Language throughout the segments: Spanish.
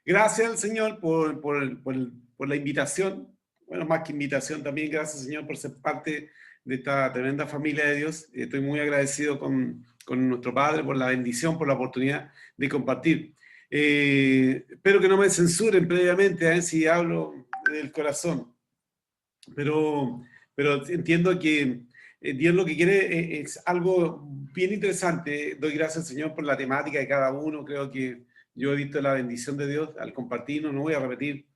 Gracias al Señor por la invitación. Bueno, más que invitación también, gracias Señor por ser parte de esta tremenda familia de Dios. Estoy muy agradecido con nuestro Padre por la bendición, por la oportunidad de compartir. Espero que no me censuren previamente, a ver si hablo del corazón, pero, pero entiendo que Dios lo que quiere es algo bien interesante. Doy gracias al Señor por la temática de cada uno. Creo que yo he visto la bendición de Dios al compartirnos. No voy a repetir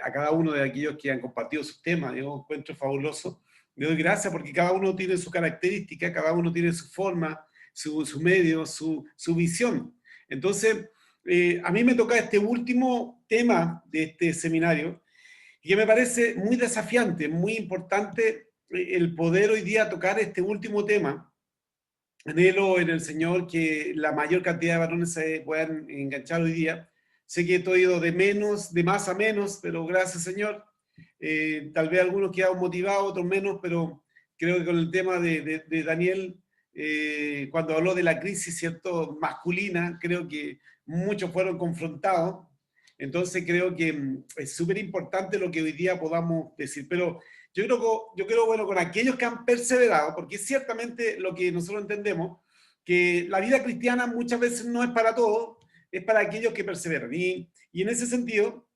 a cada uno de aquellos que han compartido sus temas. Yo encuentro fabuloso. Le doy gracias porque cada uno tiene su característica, cada uno tiene su forma, su medio, su visión. Entonces, a mí me toca este último tema de este seminario y que me parece muy desafiante, muy importante el poder hoy día tocar este último tema. Anhelo en el Señor que la mayor cantidad de varones se puedan enganchar hoy día. Sé que he ido de menos, de más a menos, pero gracias Señor. Tal vez algunos quedaron motivados, otros menos, pero creo que con el tema de Daniel, cuando habló de la crisis, ¿cierto?, masculina, creo que muchos fueron confrontados. Entonces creo que es súper importante lo que hoy día podamos decir. Pero yo creo, bueno, con aquellos que han perseverado, porque es ciertamente lo que nosotros entendemos, que la vida cristiana muchas veces no es para todos, es para aquellos que perseveran. Y en ese sentido,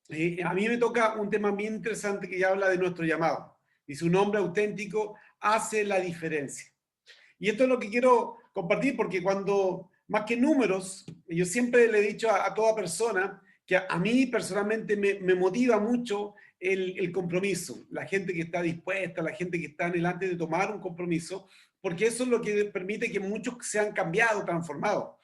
a mí me toca un tema bien interesante que ya habla de nuestro llamado. Dice, un hombre auténtico hace la diferencia. Y esto es lo que quiero compartir, porque cuando, más que números, yo siempre le he dicho a toda persona que a mí personalmente me motiva mucho el compromiso, la gente que está dispuesta, la gente que está delante de tomar un compromiso, porque eso es lo que permite que muchos sean cambiados, transformados.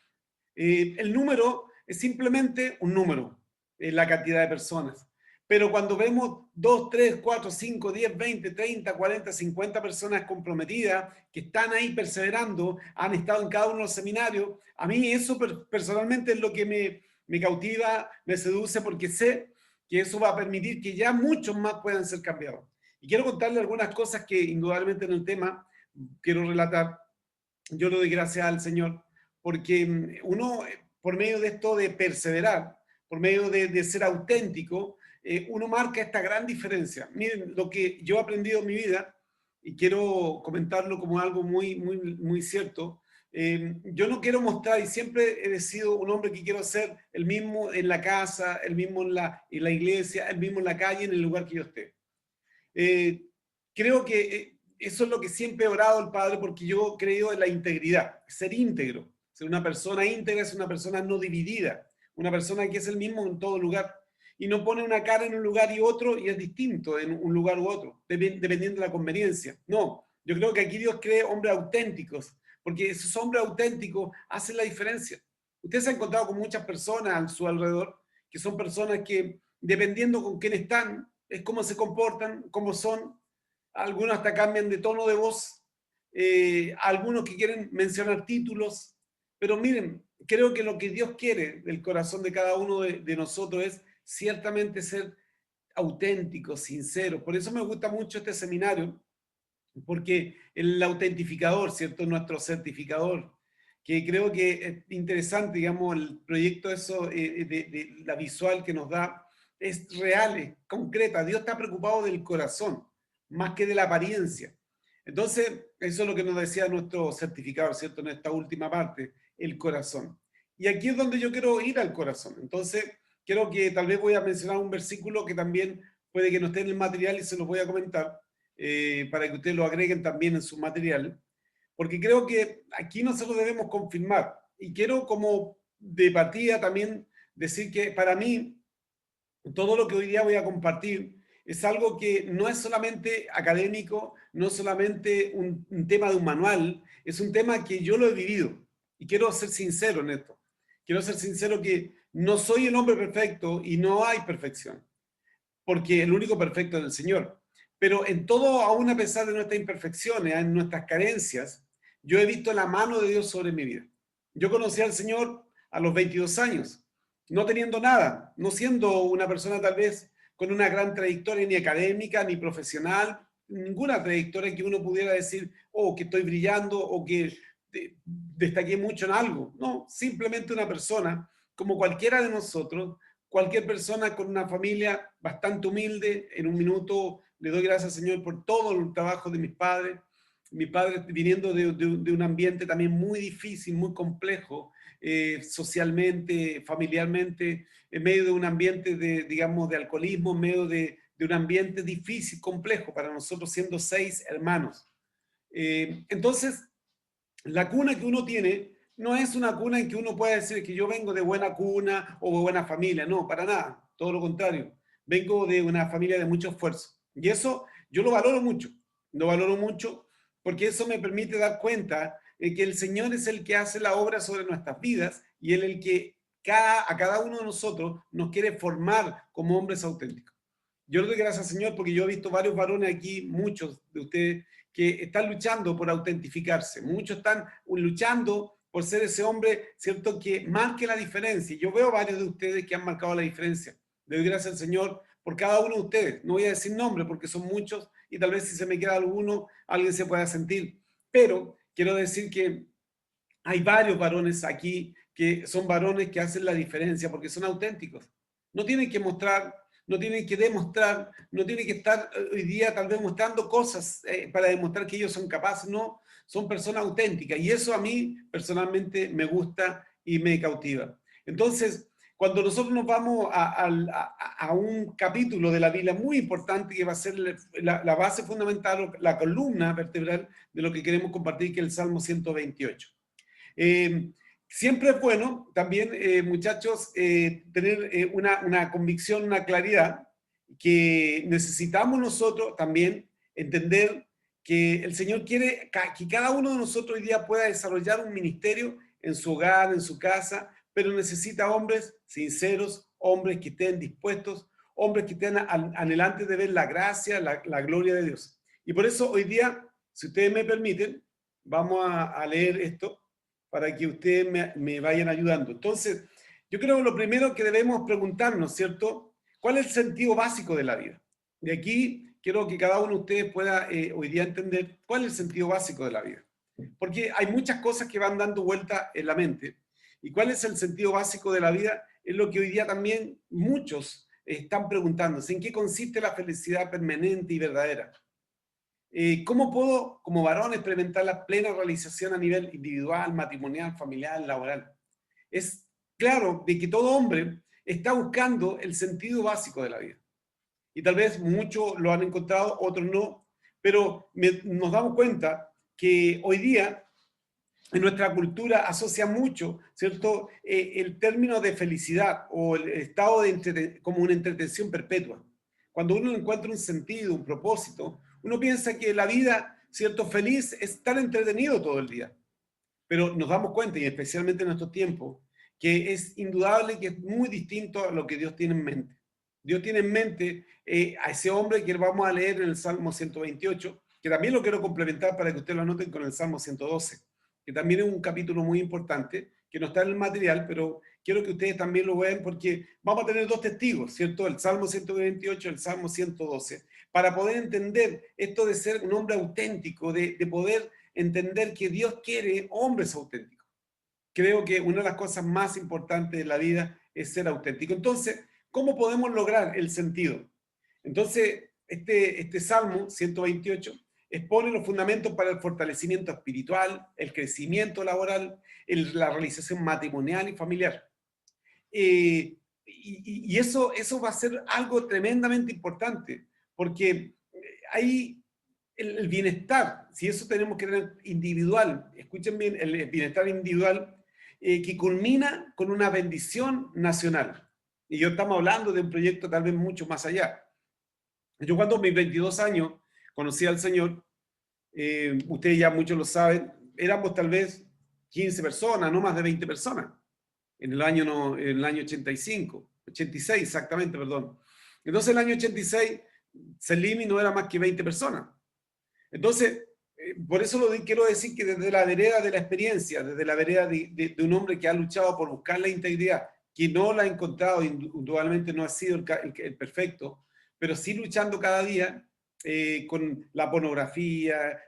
El número es simplemente un número, la cantidad de personas. Pero cuando vemos 2, 3, 4, 5, 10, 20, 30, 40, 50 personas comprometidas, que están ahí perseverando, han estado en cada uno de los seminarios, a mí eso personalmente es lo que me cautiva, me seduce, porque sé que eso va a permitir que ya muchos más puedan ser cambiados. Y quiero contarle algunas cosas que indudablemente en el tema quiero relatar. Yo le doy gracias al Señor porque uno, por medio de esto de perseverar, por medio de ser auténtico, uno marca esta gran diferencia. Miren, lo que yo he aprendido en mi vida, y quiero comentarlo como algo muy, muy, muy cierto, yo no quiero mostrar, y siempre he sido un hombre que quiero ser el mismo en la casa, el mismo en la iglesia, el mismo en la calle, en el lugar que yo esté. Eh, Creo que eso es lo que siempre he orado al Padre, porque yo creo en la integridad, ser íntegro. Ser una persona íntegra es una persona no dividida, una persona que es el mismo en todo lugar y no pone una cara en un lugar y otro y es distinto en un lugar u otro, dependiendo de la conveniencia. No, yo creo que aquí Dios cree hombres auténticos, porque esos hombres auténticos hacen la diferencia. Usted se ha encontrado con muchas personas a su alrededor, que son personas que, dependiendo con quién están, es cómo se comportan, cómo son. Algunos hasta cambian de tono de voz, algunos que quieren mencionar títulos, pero miren, creo que lo que Dios quiere del corazón de cada uno de nosotros es ciertamente ser auténticos, sinceros. Por eso me gusta mucho este seminario, porque el autentificador, ¿cierto? Nuestro certificador, que creo que es interesante, digamos, el proyecto eso, de la visual que nos da, es real, es concreta. Dios está preocupado del corazón, más que de la apariencia. Entonces, eso es lo que nos decía nuestro certificador, ¿cierto? En esta última parte, el corazón. Y aquí es donde yo quiero ir al corazón. Entonces, creo que tal vez voy a mencionar un versículo que también puede que no esté en el material y se lo voy a comentar, para que ustedes lo agreguen también en su material, porque creo que aquí nosotros debemos confirmar. Y quiero como de partida también decir que para mí todo lo que hoy día voy a compartir es algo que no es solamente académico, no es solamente un tema de un manual, es un tema que yo lo he vivido. Y quiero ser sincero en esto. Quiero ser sincero que no soy el hombre perfecto y no hay perfección, porque el único perfecto es el Señor. Pero en todo, aún a pesar de nuestras imperfecciones, en nuestras carencias, yo he visto la mano de Dios sobre mi vida. Yo conocí al Señor a los 22 años, no teniendo nada, no siendo una persona tal vez con una gran trayectoria ni académica ni profesional, ninguna trayectoria que uno pudiera decir, oh, que estoy brillando o que destaqué mucho en algo. No, simplemente una persona como cualquiera de nosotros, cualquier persona con una familia bastante humilde. En un minuto le doy gracias al Señor por todo el trabajo de mis padres viniendo de un ambiente también muy difícil, muy complejo, socialmente, familiarmente, en medio de un ambiente de, digamos, de alcoholismo, en medio de un ambiente difícil, complejo para nosotros, siendo 6 hermanos. Entonces, la cuna que uno tiene no es una cuna en que uno pueda decir que yo vengo de buena cuna o de buena familia, no, para nada, todo lo contrario. Vengo de una familia de mucho esfuerzo. Y eso yo lo valoro mucho porque eso me permite dar cuenta de que el Señor es el que hace la obra sobre nuestras vidas y Él es el que a cada uno de nosotros nos quiere formar como hombres auténticos. Yo le doy gracias al Señor porque yo he visto varios varones aquí, muchos de ustedes, que están luchando por autentificarse. Muchos están luchando por ser ese hombre, ¿cierto?, que marque la diferencia. Yo veo varios de ustedes que han marcado la diferencia. Le doy gracias al Señor por cada uno de ustedes. No voy a decir nombre porque son muchos y tal vez si se me queda alguno, alguien se pueda sentir. Pero quiero decir que hay varios varones aquí que son varones que hacen la diferencia porque son auténticos. No tienen que mostrar, no tienen que demostrar, no tienen que estar hoy día tal vez mostrando cosas para demostrar que ellos son capaces, no, son personas auténticas y eso a mí personalmente me gusta y me cautiva. Entonces, cuando nosotros nos vamos a un capítulo de la Biblia muy importante que va a ser la base fundamental, la columna vertebral de lo que queremos compartir, que es el Salmo 128. Eh, Siempre es bueno también, muchachos, tener una convicción, una claridad que necesitamos nosotros también entender que el Señor quiere que cada uno de nosotros hoy día pueda desarrollar un ministerio en su hogar, en su casa, pero necesita hombres sinceros, hombres que estén dispuestos, hombres que estén anhelantes de ver la gracia, la gloria de Dios. Y por eso hoy día, si ustedes me permiten, vamos a leer esto para que ustedes me vayan ayudando. Entonces, yo creo que lo primero que debemos preguntarnos, ¿cierto? ¿Cuál es el sentido básico de la vida? De aquí quiero que cada uno de ustedes pueda hoy día entender cuál es el sentido básico de la vida. Porque hay muchas cosas que van dando vuelta en la mente. ¿Y cuál es el sentido básico de la vida? Es lo que hoy día también muchos están preguntándose. ¿En qué consiste la felicidad permanente y verdadera? ¿Cómo puedo, como varón, experimentar la plena realización a nivel individual, matrimonial, familiar, laboral? Es claro de que todo hombre está buscando el sentido básico de la vida. Y tal vez muchos lo han encontrado, otros no, pero nos damos cuenta que hoy día en nuestra cultura asocia mucho, ¿cierto?, el término de felicidad o el estado de como una entretención perpetua. Cuando uno encuentra un sentido, un propósito, uno piensa que la vida, ¿cierto?, feliz es estar entretenido todo el día. Pero nos damos cuenta, y especialmente en estos tiempos, que es indudable que es muy distinto a lo que Dios tiene en mente. Dios tiene en mente a ese hombre que vamos a leer en el Salmo 128, que también lo quiero complementar para que ustedes lo anoten con el Salmo 112, que también es un capítulo muy importante, que no está en el material, pero quiero que ustedes también lo vean porque vamos a tener dos testigos, ¿cierto? El Salmo 128 y el Salmo 112, para poder entender esto de ser un hombre auténtico, de poder entender que Dios quiere hombres auténticos. Creo que una de las cosas más importantes de la vida es ser auténtico. Entonces, ¿cómo podemos lograr el sentido? Entonces, este Salmo 128 expone los fundamentos para el fortalecimiento espiritual, el crecimiento laboral, la realización matrimonial y familiar. Y eso va a ser algo tremendamente importante, porque hay el bienestar, si eso tenemos que tener individual, escuchen bien, el bienestar individual que culmina con una bendición nacional. Y yo estamos hablando de un proyecto tal vez mucho más allá. Yo cuando a mis 22 años conocí al Señor, ustedes ya muchos lo saben, éramos tal vez 15 personas, no más de 20 personas, en el año, no, en el año 85, 86 exactamente, perdón. Entonces en el año 86, Selimi no era más que 20 personas. Entonces, por eso quiero decir que desde la vereda de la experiencia, desde la vereda de un hombre que ha luchado por buscar la integridad, que no la ha encontrado, indudablemente no ha sido el perfecto, pero sí luchando cada día, con la pornografía,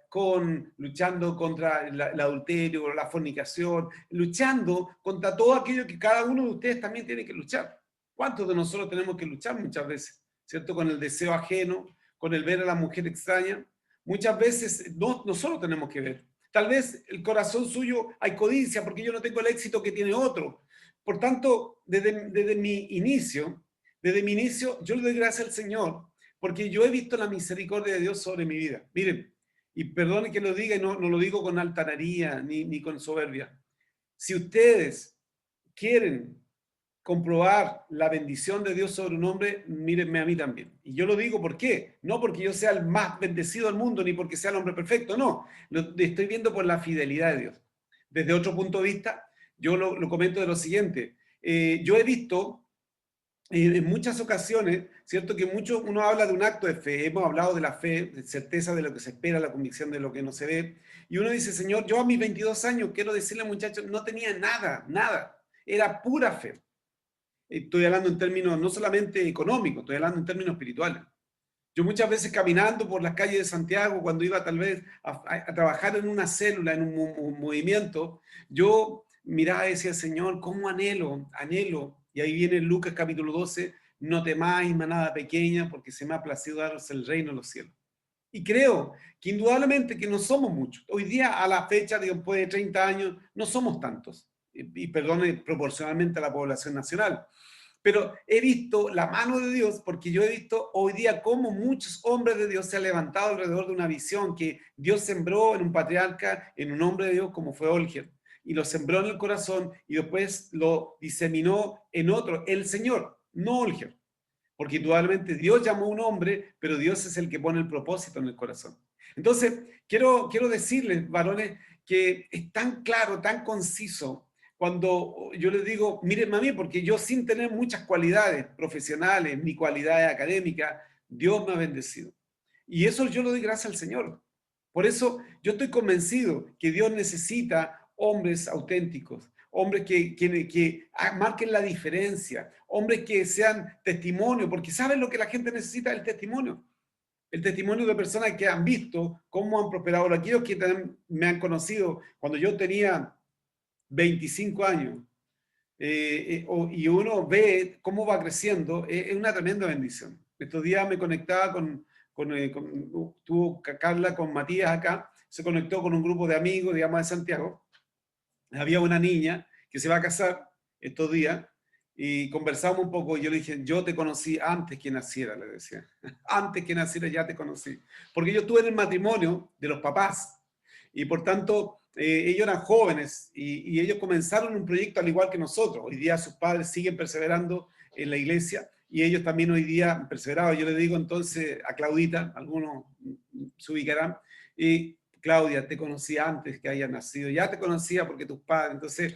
luchando contra el adulterio, la fornicación, luchando contra todo aquello que cada uno de ustedes también tiene que luchar. ¿Cuántos de nosotros tenemos que luchar muchas veces? ¿Cierto? Con el deseo ajeno, con el ver a la mujer extraña. Muchas veces no solo tenemos que ver. Tal vez el corazón suyo hay codicia porque yo no tengo el éxito que tiene otro. Por tanto, desde mi inicio, yo le doy gracias al Señor porque yo he visto la misericordia de Dios sobre mi vida. Miren, y perdone que lo diga y no lo digo con altanería ni con soberbia. Si ustedes quieren comprobar la bendición de Dios sobre un hombre, mírenme a mí también. Y yo lo digo, ¿por qué? No porque yo sea el más bendecido del mundo, ni porque sea el hombre perfecto, no. Lo estoy viendo por la fidelidad de Dios. Desde otro punto de vista, yo lo comento de lo siguiente. Yo he visto en muchas ocasiones, ¿cierto? Que uno habla de un acto de fe, hemos hablado de la fe, de certeza de lo que se espera, la convicción de lo que no se ve, y uno dice, Señor, yo a mis 22 años, quiero decirle muchachos, no tenía nada, era pura fe. Estoy hablando en términos no solamente económicos, estoy hablando en términos espirituales. Yo muchas veces caminando por las calles de Santiago, cuando iba tal vez a trabajar en una célula, en un movimiento, yo miraba y decía, Señor, ¿cómo anhelo? Y ahí viene Lucas capítulo 12, no temáis, manada pequeña, porque se me ha placido daros el reino de los cielos. Y creo que indudablemente que no somos muchos. Hoy día, a la fecha, después de 30 años, no somos tantos. Y perdone, proporcionalmente a la población nacional. Pero he visto la mano de Dios, porque yo he visto hoy día cómo muchos hombres de Dios se han levantado alrededor de una visión que Dios sembró en un patriarca, en un hombre de Dios como fue Olger, y lo sembró en el corazón y después lo diseminó en otro, el Señor, no Olger. Porque indudablemente Dios llamó a un hombre, pero Dios es el que pone el propósito en el corazón. Entonces, quiero decirles, varones, que es tan claro, tan conciso, cuando yo les digo, miren a mí, porque yo sin tener muchas cualidades profesionales, ni cualidades académicas, Dios me ha bendecido. Y eso yo lo doy gracias al Señor. Por eso yo estoy convencido que Dios necesita hombres auténticos, hombres que marquen la diferencia, hombres que sean testimonio, porque ¿saben lo que la gente necesita? El testimonio. El testimonio de personas que han visto cómo han prosperado. Aquellos que me han conocido cuando yo tenía 25 años y uno ve cómo va creciendo, es una tremenda bendición. Estos días me conectaba tuvo Carla con Matías acá, se conectó con un grupo de amigos, digamos, de Santiago. Había una niña que se va a casar estos días y conversamos un poco y yo le dije, yo te conocí antes que naciera, le decía. Antes que naciera ya te conocí. Porque yo estuve en el matrimonio de los papás y por tanto ellos eran jóvenes y ellos comenzaron un proyecto al igual que nosotros. Hoy día sus padres siguen perseverando en la iglesia y ellos también hoy día han perseverado. Yo le digo entonces a Claudita, algunos se ubicarán, Claudia, te conocía antes que hayas nacido, ya te conocía porque tus padres, entonces,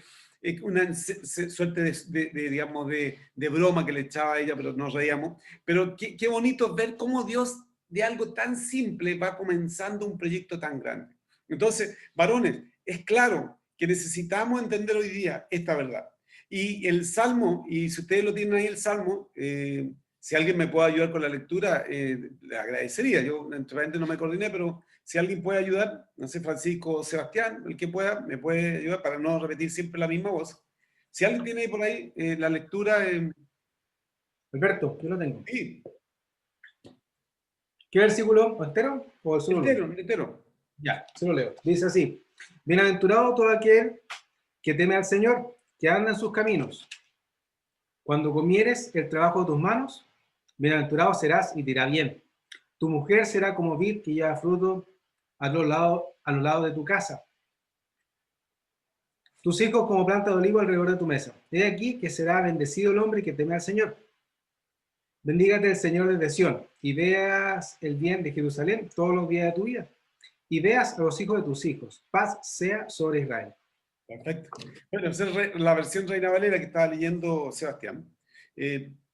una suerte digamos, de broma que le echaba a ella, pero nos reíamos. Pero qué bonito ver cómo Dios de algo tan simple va comenzando un proyecto tan grande. Entonces, varones, es claro que necesitamos entender hoy día esta verdad. Y el Salmo, y si ustedes lo tienen ahí el Salmo, si alguien me puede ayudar con la lectura, le agradecería. Yo, naturalmente, no me coordiné, pero si alguien puede ayudar, no sé, Francisco o Sebastián, el que pueda, me puede ayudar para no repetir siempre la misma voz. Si alguien tiene por ahí la lectura... Alberto, yo lo tengo. Sí. ¿Qué versículo? ¿Entero o solo uno? Entero. Ya, se lo leo. Dice así: bienaventurado todo aquel que teme al Señor, que anda en sus caminos. Cuando comieres el trabajo de tus manos, bienaventurado serás y te irá bien. Tu mujer será como vid que lleva fruto a los lados de tu casa. Tus hijos como planta de olivo alrededor de tu mesa. He aquí que será bendecido el hombre que teme al Señor. Bendígate el Señor desde Sión, y veas el bien de Jerusalén todos los días de tu vida, y veas a los hijos de tus hijos. Paz sea sobre Israel. Perfecto. Bueno, esa es la versión Reina Valera que estaba leyendo Sebastián.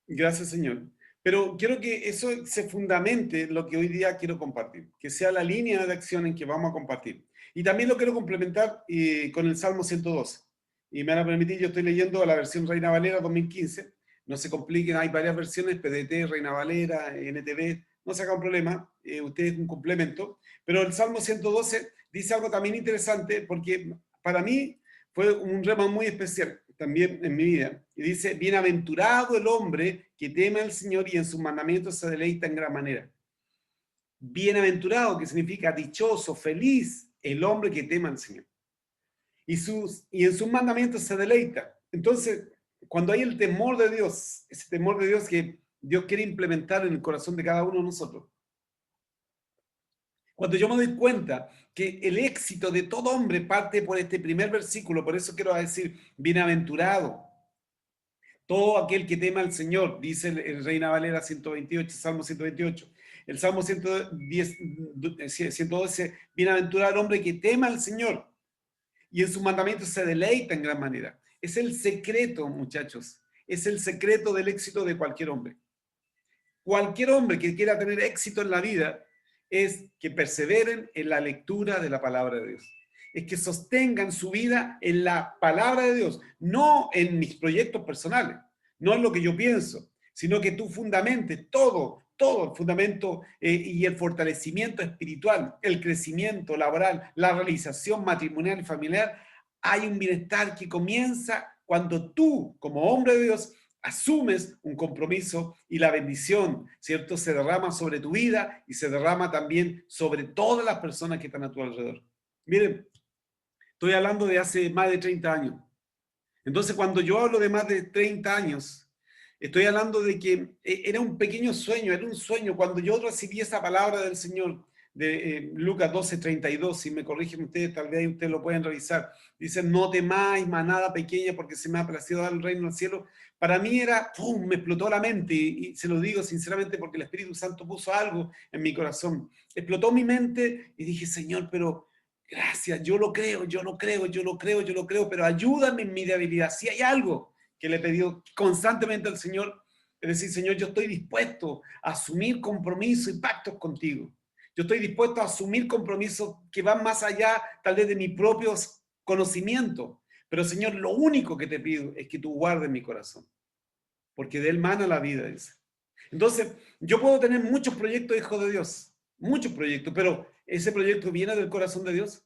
Gracias, Señor. Pero quiero que eso se fundamente en lo que hoy día quiero compartir, que sea la línea de acción en que vamos a compartir. Y también lo quiero complementar con el Salmo 112. Y me van a permitir, yo estoy leyendo la versión Reina Valera 2015. No se compliquen, hay varias versiones, PDT, Reina Valera, NTV, no se haga un problema, usted es un complemento, pero el Salmo 112 dice algo también interesante porque para mí fue un rema muy especial también en mi vida. Y dice, bienaventurado el hombre que teme al Señor y en sus mandamientos se deleita en gran manera. Bienaventurado, que significa dichoso, feliz, el hombre que teme al Señor. Y en sus mandamientos se deleita. Entonces, cuando hay el temor de Dios, ese temor de Dios que Dios quiere implementar en el corazón de cada uno de nosotros, cuando yo me doy cuenta que el éxito de todo hombre parte por este primer versículo, por eso quiero decir, bienaventurado, todo aquel que tema al Señor, dice el Reina Valera 128, Salmo 128. El Salmo 110, 112, bienaventurado el hombre que tema al Señor y en sus mandamientos se deleita en gran manera. Es el secreto, muchachos, es el secreto del éxito de cualquier hombre. Cualquier hombre que quiera tener éxito en la vida es que perseveren en la lectura de la palabra de Dios. Es que sostengan su vida en la palabra de Dios, no en mis proyectos personales, no en lo que yo pienso, sino que tú fundamentes todo el fundamento y el fortalecimiento espiritual, el crecimiento laboral, la realización matrimonial y familiar. Hay un bienestar que comienza cuando tú, como hombre de Dios, asumes un compromiso y la bendición, ¿cierto? Se derrama sobre tu vida y se derrama también sobre todas las personas que están a tu alrededor. Miren, estoy hablando de hace más de 30 años. Entonces, cuando yo hablo de más de 30 años, estoy hablando de que era un pequeño sueño, era un sueño. Cuando yo recibí esa palabra del Señor, de Lucas 12:32, si me corrigen ustedes, tal vez ustedes lo pueden revisar. Dice, no temáis, manada pequeña, porque se me ha placido dar el reino del cielo. Para mí era, ¡pum!, me explotó la mente, y se lo digo sinceramente porque el Espíritu Santo puso algo en mi corazón. Explotó mi mente y dije, Señor, pero gracias, yo lo creo, pero ayúdame en mi debilidad. Si hay algo que le he pedido constantemente al Señor, es decir, Señor, yo estoy dispuesto a asumir compromisos y pactos contigo. Yo estoy dispuesto a asumir compromisos que van más allá, tal vez, de mis propios conocimientos. Pero, Señor, lo único que te pido es que tú guardes mi corazón, porque de él mana la vida, dice. Entonces, yo puedo tener muchos proyectos, hijo de Dios, muchos proyectos, pero ese proyecto viene del corazón de Dios.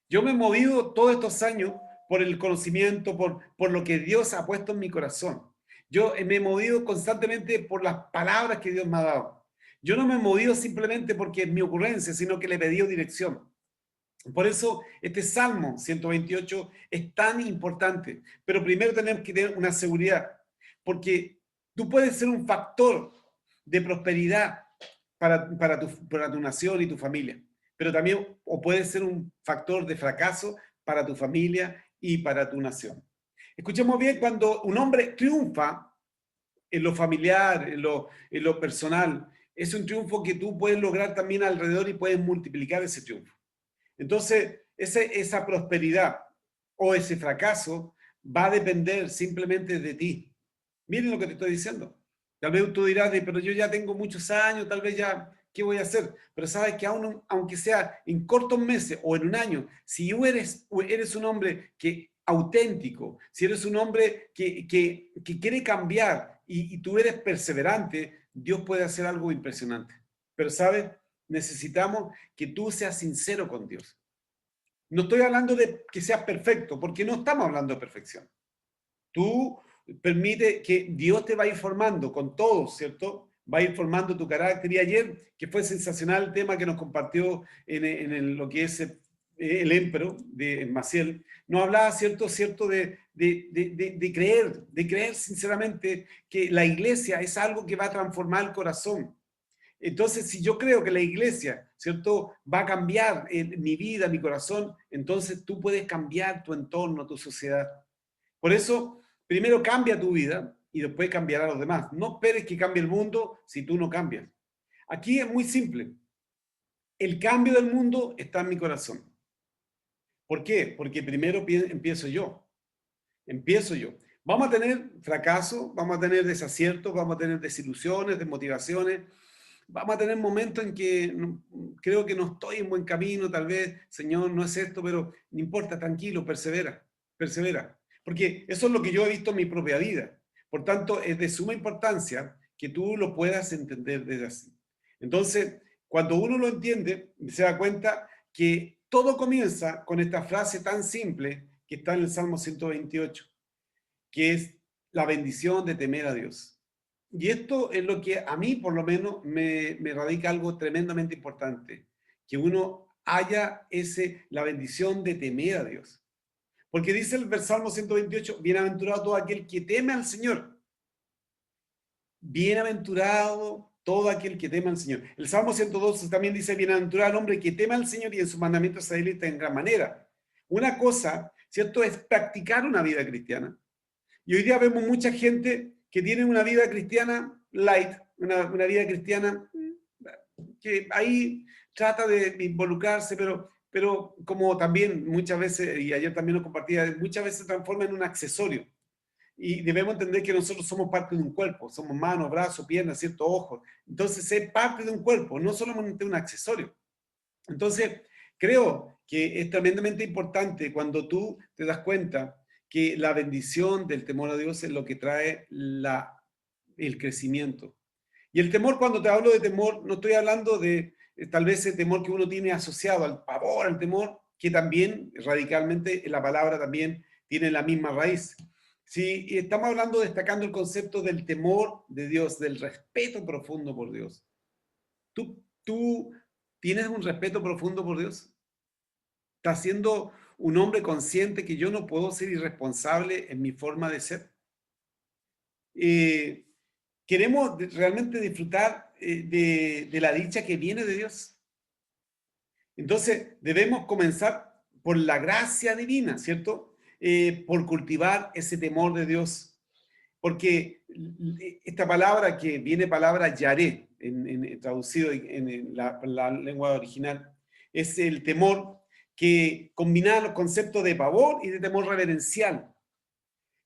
Yo me he movido todos estos años por el conocimiento, por lo que Dios ha puesto en mi corazón. Yo me he movido constantemente por las palabras que Dios me ha dado. Yo no me he movido simplemente porque es mi ocurrencia, sino que le he pedido dirección. Por eso este Salmo 128 es tan importante. Pero primero tenemos que tener una seguridad, porque tú puedes ser un factor de prosperidad para tu nación y tu familia, pero también o puede ser un factor de fracaso para tu familia y para tu nación. Escuchemos bien, cuando un hombre triunfa en lo familiar, en lo personal, es un triunfo que tú puedes lograr también alrededor y puedes multiplicar ese triunfo. Entonces, esa prosperidad o ese fracaso va a depender simplemente de ti. Miren lo que te estoy diciendo. Tal vez tú dirás, pero yo ya tengo muchos años, tal vez ya, ¿qué voy a hacer? Pero sabes que aunque sea en cortos meses o en un año, si eres un hombre auténtico, si eres un hombre que quiere cambiar y tú eres perseverante, Dios puede hacer algo impresionante. Pero sabes, necesitamos que tú seas sincero con Dios. No estoy hablando de que seas perfecto, porque no estamos hablando de perfección. Tú permite que Dios te va a ir formando con todo, ¿cierto? Va a ir formando tu carácter. Y ayer, que fue sensacional el tema que nos compartió en lo que es el Empero de Maciel, nos hablaba, ¿cierto? De creer sinceramente que la iglesia es algo que va a transformar el corazón. Entonces, si yo creo que la iglesia, ¿cierto?, va a cambiar mi vida, mi corazón, entonces tú puedes cambiar tu entorno, tu sociedad. Por eso, primero cambia tu vida y después cambiará a los demás. No esperes que cambie el mundo si tú no cambias. Aquí es muy simple. El cambio del mundo está en mi corazón. ¿Por qué? Porque primero empiezo yo. Empiezo yo. Vamos a tener fracaso, vamos a tener desaciertos, vamos a tener desilusiones, desmotivaciones. Vamos a tener momentos en que creo que no estoy en buen camino, tal vez, Señor, no es esto, pero no importa, tranquilo, persevera, persevera. Porque eso es lo que yo he visto en mi propia vida. Por tanto, es de suma importancia que tú lo puedas entender desde así. Entonces, cuando uno lo entiende, se da cuenta que todo comienza con esta frase tan simple que está en el Salmo 128, que es la bendición de temer a Dios. Y esto es lo que a mí, por lo menos, me radica algo tremendamente importante, que uno haya la bendición de temer a Dios. Porque dice el Salmo 128, bienaventurado todo aquel que teme al Señor. Bienaventurado todo aquel que teme al Señor. El Salmo 112 también dice, bienaventurado el hombre que teme al Señor y en sus mandamientos se deleita en gran manera. Una cosa, ¿cierto?, es practicar una vida cristiana. Y hoy día vemos mucha gente que tiene una vida cristiana light, una vida cristiana que ahí trata de involucrarse, pero como también muchas veces, y ayer también lo compartía, muchas veces se transforma en un accesorio. Y debemos entender que nosotros somos parte de un cuerpo, somos manos, brazos, piernas, ¿cierto? Ojos. Entonces, ser parte de un cuerpo, no solamente un accesorio. Entonces, creo que es tremendamente importante cuando tú te das cuenta que la bendición del temor a Dios es lo que trae el crecimiento. Y el temor, cuando te hablo de temor, no estoy hablando de tal vez el temor que uno tiene asociado al pavor, al temor, que también radicalmente la palabra también tiene la misma raíz. Sí, y estamos hablando, destacando el concepto del temor de Dios, del respeto profundo por Dios. ¿Tú tienes un respeto profundo por Dios? ¿Estás siendo un hombre consciente que yo no puedo ser irresponsable en mi forma de ser? ¿Queremos realmente disfrutar de la dicha que viene de Dios? Entonces, debemos comenzar por la gracia divina, ¿cierto? Por cultivar ese temor de Dios. Porque esta palabra que viene palabra yaré, traducido en la lengua original, es el temor que combina los conceptos de pavor y de temor reverencial.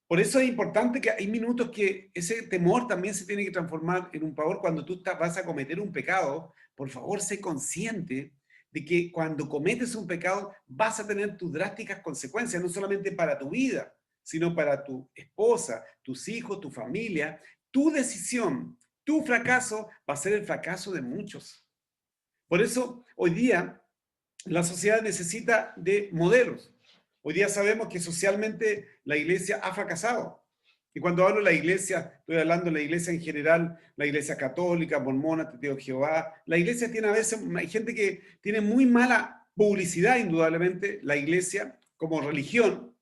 Por eso es importante que hay minutos que ese temor también se tiene que transformar en un pavor. Cuando tú vas a cometer un pecado, por favor, sé consciente de que cuando cometes un pecado vas a tener tus drásticas consecuencias, no solamente para tu vida, sino para tu esposa, tus hijos, tu familia. Tu decisión, tu fracaso va a ser el fracaso de muchos. Por eso, hoy día, la sociedad necesita de modelos. Hoy día sabemos que socialmente la iglesia ha fracasado. Y cuando hablo de la iglesia, estoy hablando de la iglesia en general, la iglesia católica, mormona, testigo de Jehová. La iglesia tiene a veces, hay gente que tiene muy mala publicidad, indudablemente, la iglesia como religión.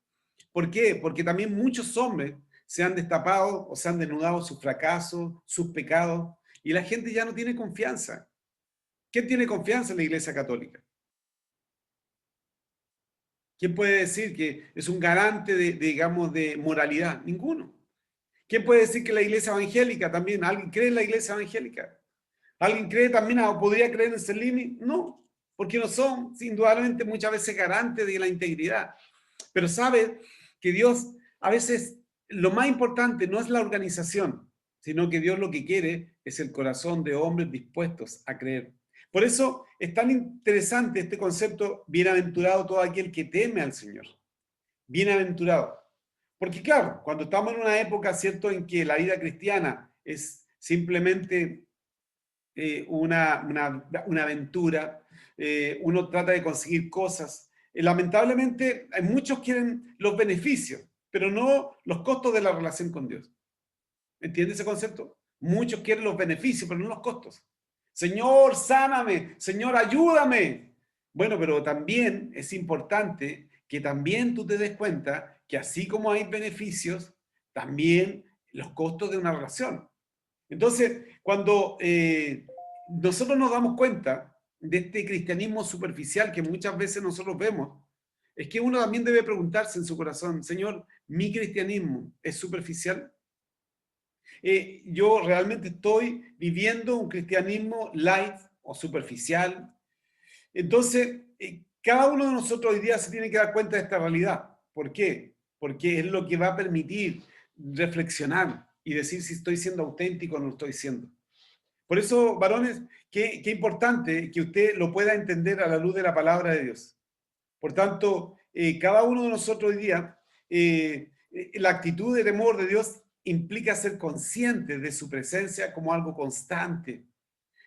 ¿Por qué? Porque también muchos hombres se han destapado o se han desnudado sus fracasos, sus pecados, y la gente ya no tiene confianza. ¿Quién tiene confianza en la iglesia católica? ¿Quién puede decir que es un garante digamos, de moralidad? Ninguno. ¿Quién puede decir que la iglesia evangélica también? ¿Alguien cree en la iglesia evangélica? ¿Alguien cree también o podría creer en Cellini? No, porque no son, indudablemente, muchas veces garantes de la integridad. Pero sabe que Dios, a veces, lo más importante no es la organización, sino que Dios lo que quiere es el corazón de hombres dispuestos a creer. Por eso es tan interesante este concepto, bienaventurado todo aquel que teme al Señor. Bienaventurado. Porque claro, cuando estamos en una época, ¿cierto?, en que la vida cristiana es simplemente una aventura, uno trata de conseguir cosas. Lamentablemente, hay muchos quieren los beneficios, pero no los costos de la relación con Dios. ¿Entiendes ese concepto? Muchos quieren los beneficios, pero no los costos. Señor, sáname. Señor, ayúdame. Bueno, pero también es importante que también tú te des cuenta que así como hay beneficios, también los costos de una relación. Entonces, cuando nosotros nos damos cuenta de este cristianismo superficial que muchas veces nosotros vemos, es que uno también debe preguntarse en su corazón, Señor, ¿mi cristianismo es superficial? ¿Yo realmente estoy viviendo un cristianismo light o superficial? Entonces, cada uno de nosotros hoy día se tiene que dar cuenta de esta realidad. ¿Por qué? Porque es lo que va a permitir reflexionar y decir si estoy siendo auténtico o no estoy siendo. Por eso, varones, qué importante que usted lo pueda entender a la luz de la palabra de Dios. Por tanto, cada uno de nosotros hoy día, la actitud de temor de Dios implica ser consciente de su presencia como algo constante.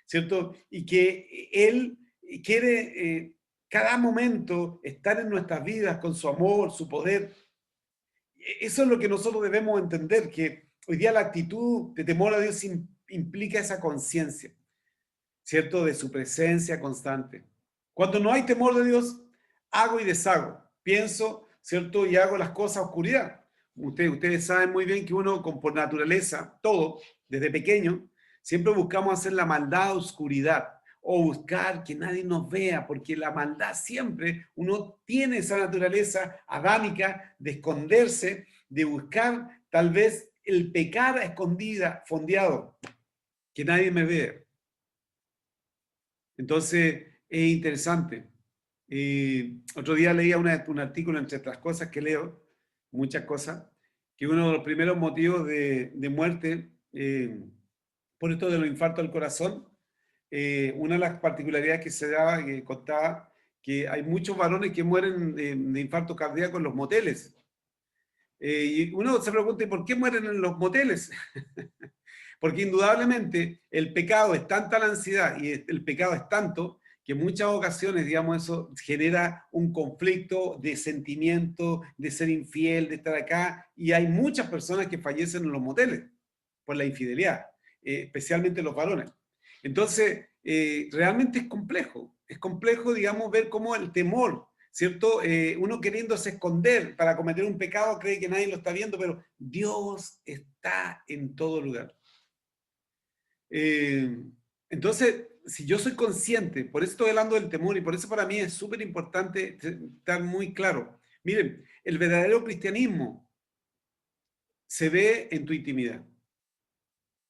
¿cierto? Y que Él quiere cada momento estar en nuestras vidas con su amor, su poder. Eso es lo que nosotros debemos entender, que hoy día la actitud de temor a Dios implica esa conciencia, ¿cierto? De su presencia constante. Cuando no hay temor de Dios, hago y deshago, pienso, ¿cierto? Y hago las cosas a oscuridad. Ustedes saben muy bien que uno, por naturaleza, todo, desde pequeño, siempre buscamos hacer la maldad a oscuridad o buscar que nadie nos vea, porque la maldad siempre, uno tiene esa naturaleza adámica de esconderse, de buscar tal vez el pecar a escondida, fondeado, que nadie me vea. Entonces, es interesante. Otro día leía un artículo, entre otras cosas que leo, muchas cosas, que uno de los primeros motivos de muerte, por esto de los infartos al corazón, una de las particularidades que se daba, que contaba, que hay muchos varones que mueren de infarto cardíaco en los moteles. Y uno se pregunta, ¿y por qué mueren en los moteles? Porque indudablemente el pecado es tanta la ansiedad y el pecado es tanto que en muchas ocasiones, digamos, eso genera un conflicto de sentimiento, de ser infiel, de estar acá, y hay muchas personas que fallecen en los moteles por la infidelidad, especialmente los varones. Entonces, realmente es complejo, digamos, ver cómo el temor, ¿cierto? Uno queriéndose esconder para cometer un pecado cree que nadie lo está viendo, pero Dios está en todo lugar. Entonces, si yo soy consciente, por eso estoy hablando del temor y por eso para mí es súper importante estar muy claro. Miren, el verdadero cristianismo se ve en tu intimidad.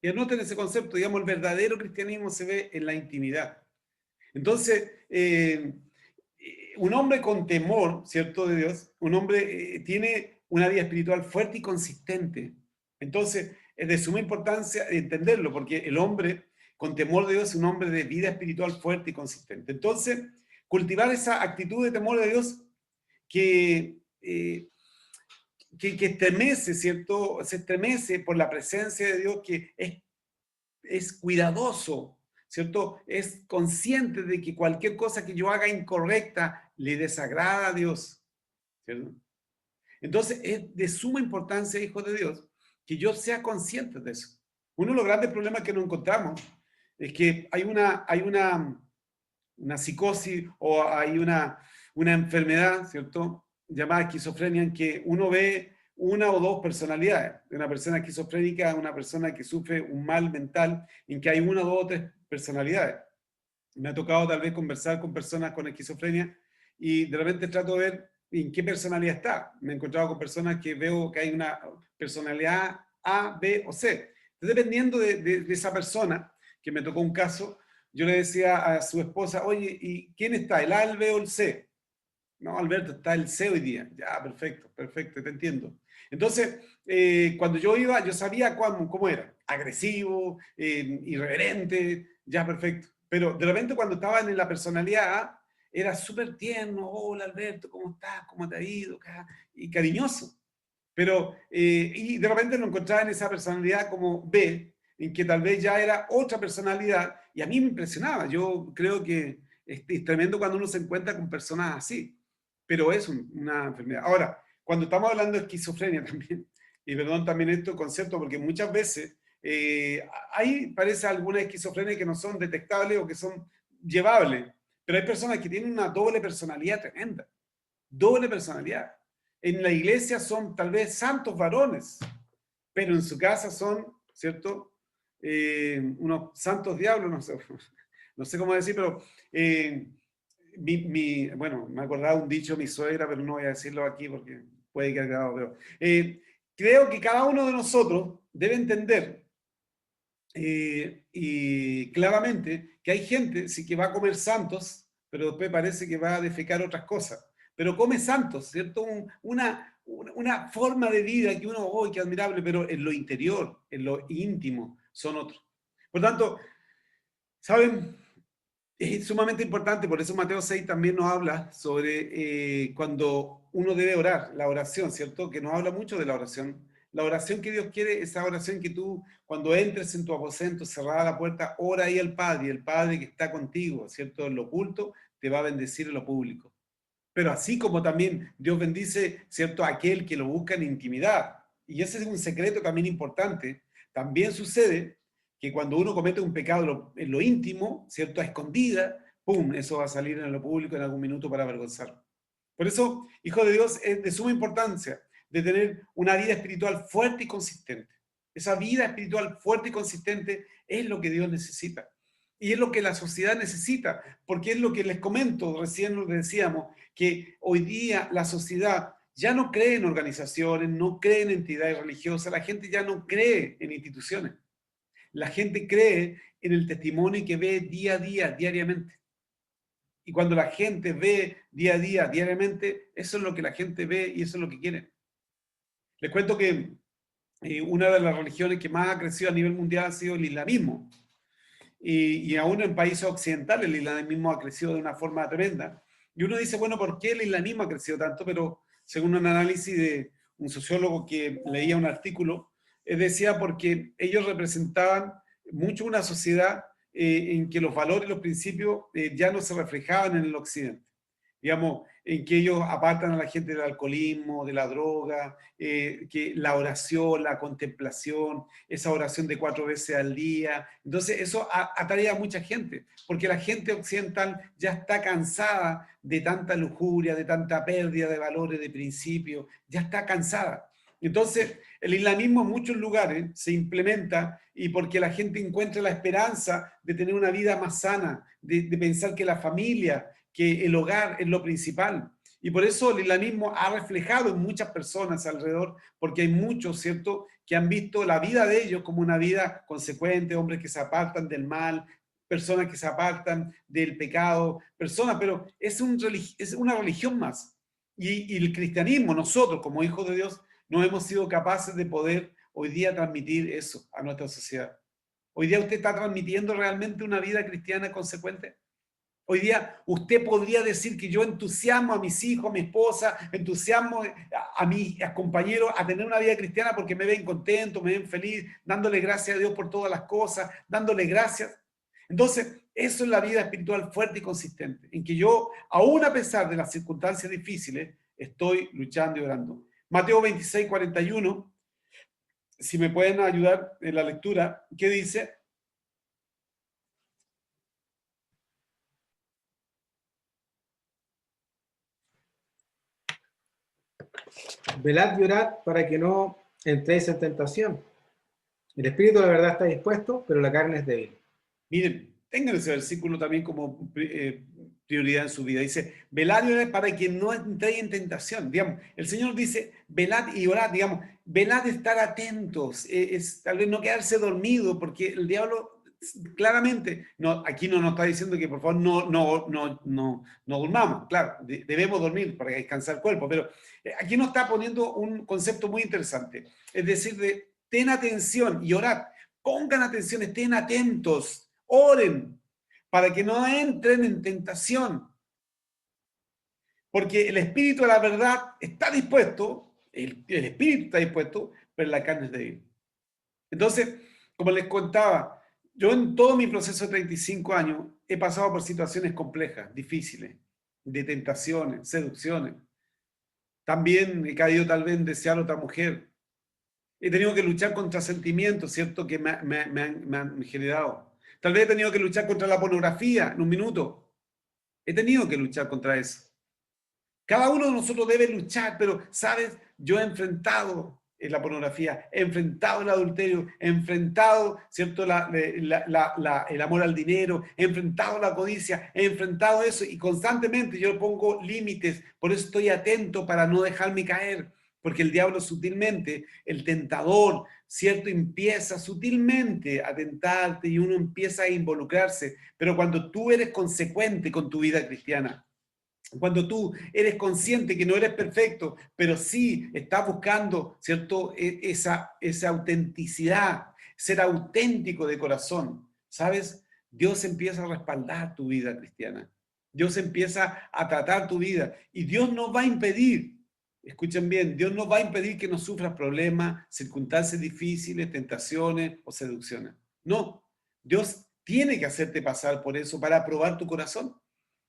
Y anoten ese concepto, digamos, el verdadero cristianismo se ve en la intimidad. Entonces, un hombre con temor, ¿cierto?, de Dios, un hombre tiene una vida espiritual fuerte y consistente. Entonces, es de suma importancia entenderlo, porque el hombre con temor de Dios es un hombre de vida espiritual fuerte y consistente. Entonces, cultivar esa actitud de temor de Dios que estremece, ¿cierto? Se estremece por la presencia de Dios, que es cuidadoso, ¿cierto? Es consciente de que cualquier cosa que yo haga incorrecta le desagrada a Dios, ¿cierto? Entonces, es de suma importancia, hijo de Dios, que yo sea consciente de eso. Uno de los grandes problemas que nos encontramos es que hay una psicosis o hay una enfermedad, ¿cierto?, llamada esquizofrenia, en que uno ve una o dos personalidades. Una persona esquizofrénica, una persona que sufre un mal mental, en que hay una, dos o tres personalidades. Me ha tocado tal vez conversar con personas con esquizofrenia y de repente trato de ver en qué personalidad está. Me he encontrado con personas que veo que hay una personalidad A, B o C. Entonces, dependiendo de esa persona, que me tocó un caso, yo le decía a su esposa, oye, ¿y quién está? ¿El A, el B o el C? No, Alberto, está el C hoy día. Ya, perfecto, perfecto, te entiendo. Entonces, cuando yo iba, yo sabía cómo era. Agresivo, irreverente, ya, perfecto. Pero de repente cuando estaba en la personalidad A, era súper tierno. Hola, Alberto, ¿cómo estás? ¿Cómo te ha ido? Y cariñoso. Pero, y de repente lo encontraba en esa personalidad como B, en que tal vez ya era otra personalidad, y a mí me impresionaba. Yo creo que es tremendo cuando uno se encuentra con personas así, pero es una enfermedad. Ahora, cuando estamos hablando de esquizofrenia también, y perdón también este concepto, porque muchas veces hay, parece, algunas esquizofrenias que no son detectables o que son llevables, pero hay personas que tienen una doble personalidad tremenda, doble personalidad. En la iglesia son tal vez santos varones, pero en su casa son, ¿cierto? Unos santos diablos, no sé, no sé cómo decir, pero bueno, me acordaba un dicho de mi suegra, pero no voy a decirlo aquí porque puede quedar grabado, pero creo que cada uno de nosotros debe entender y claramente que hay gente sí que va a comer santos, pero después parece que va a defecar otras cosas. Pero come santos, ¿cierto? Una forma de vida que uno, ¡oh, qué admirable! Pero en lo interior, en lo íntimo, son otros. Por tanto, ¿saben? Es sumamente importante, por eso Mateo 6 también nos habla sobre cuando uno debe orar, la oración, ¿cierto? Que nos habla mucho de la oración. La oración que Dios quiere, esa oración que tú, cuando entres en tu aposento, cerrada la puerta, ora ahí al Padre, y el Padre que está contigo, ¿cierto? En lo oculto, te va a bendecir en lo público. Pero así como también Dios bendice, ¿cierto?, a aquel que lo busca en intimidad. Y ese es un secreto también importante. También sucede que cuando uno comete un pecado en lo íntimo, ¿cierto?, a escondida, ¡pum!, eso va a salir en lo público en algún minuto para avergonzar. Por eso, hijo de Dios, es de suma importancia de tener una vida espiritual fuerte y consistente. Esa vida espiritual fuerte y consistente es lo que Dios necesita. Y es lo que la sociedad necesita, porque es lo que les comento, recién lo decíamos, que hoy día la sociedad ya no cree en organizaciones, no cree en entidades religiosas, la gente ya no cree en instituciones. La gente cree en el testimonio que ve día a día, diariamente. Y cuando la gente ve día a día, diariamente, eso es lo que la gente ve y eso es lo que quiere. Les cuento que una de las religiones que más ha crecido a nivel mundial ha sido el islamismo. Y aún en países occidentales el islamismo ha crecido de una forma tremenda. Y uno dice, bueno, ¿por qué el islamismo ha crecido tanto? Pero según un análisis de un sociólogo que leía un artículo, decía porque ellos representaban mucho una sociedad en que los valores y los principios ya no se reflejaban en el occidente. Digamos, en que ellos apartan a la gente del alcoholismo, de la droga, que la oración, la contemplación, esa oración de 4 veces al día. Entonces eso atrae a mucha gente, porque la gente occidental ya está cansada de tanta lujuria, de tanta pérdida de valores, de principios, ya está cansada. Entonces, el islamismo en muchos lugares se implementa y porque la gente encuentra la esperanza de tener una vida más sana, de pensar que la familia, que el hogar es lo principal. Y por eso el islamismo ha reflejado en muchas personas alrededor, porque hay muchos, ¿cierto?, que han visto la vida de ellos como una vida consecuente, hombres que se apartan del mal, personas que se apartan del pecado, personas, pero es una religión más. Y el cristianismo, nosotros como hijos de Dios, no hemos sido capaces de poder hoy día transmitir eso a nuestra sociedad. Hoy día usted está transmitiendo realmente una vida cristiana consecuente. Hoy día usted podría decir que yo entusiasmo a mis hijos, a mi esposa, entusiasmo a mis compañeros a tener una vida cristiana porque me ven contento, me ven feliz, dándole gracias a Dios por todas las cosas, dándole gracias. Entonces, eso es la vida espiritual fuerte y consistente, en que yo, aún a pesar de las circunstancias difíciles, estoy luchando y orando. Mateo 26, 41, si me pueden ayudar en la lectura, ¿qué dice? Velad y orad para que no entréis en tentación. El espíritu, la verdad, está dispuesto, pero la carne es débil. Miren, tengan ese versículo también como prioridad en su vida. Dice, velad y orad para que no entréis en tentación. Digamos, el Señor dice, velad y orad, digamos, velad de estar atentos, tal vez no quedarse dormido, porque el diablo claramente, no, aquí no nos está diciendo que por favor no durmamos, claro, debemos dormir para descansar el cuerpo, pero aquí nos está poniendo un concepto muy interesante, es decir, de ten atención y orad, pongan atención, estén atentos, oren, para que no entren en tentación, porque el espíritu de la verdad está dispuesto, el espíritu está dispuesto, pero la carne es débil. Entonces, como les contaba, yo en todo mi proceso de 35 años he pasado por situaciones complejas, difíciles, de tentaciones, seducciones. También he caído tal vez en desear a otra mujer. He tenido que luchar contra sentimientos, ¿cierto?, que me han generado. Tal vez he tenido que luchar contra la pornografía en un minuto. He tenido que luchar contra eso. Cada uno de nosotros debe luchar, pero, ¿sabes? Yo he enfrentado la pornografía, he enfrentado el adulterio, he enfrentado, ¿cierto?, el amor al dinero, he enfrentado la codicia, he enfrentado eso y constantemente yo pongo límites, por eso estoy atento para no dejarme caer, porque el diablo sutilmente, el tentador, ¿cierto?, empieza sutilmente a tentarte y uno empieza a involucrarse, pero cuando tú eres consecuente con tu vida cristiana, cuando tú eres consciente que no eres perfecto, pero sí estás buscando, ¿cierto?, esa autenticidad, ser auténtico de corazón, ¿sabes? Dios empieza a respaldar tu vida cristiana. Dios empieza a tratar tu vida y Dios no va a impedir escuchen bien, Dios no va a impedir que no sufras problemas, circunstancias difíciles, tentaciones o seducciones. No, Dios tiene que hacerte pasar por eso para probar tu corazón.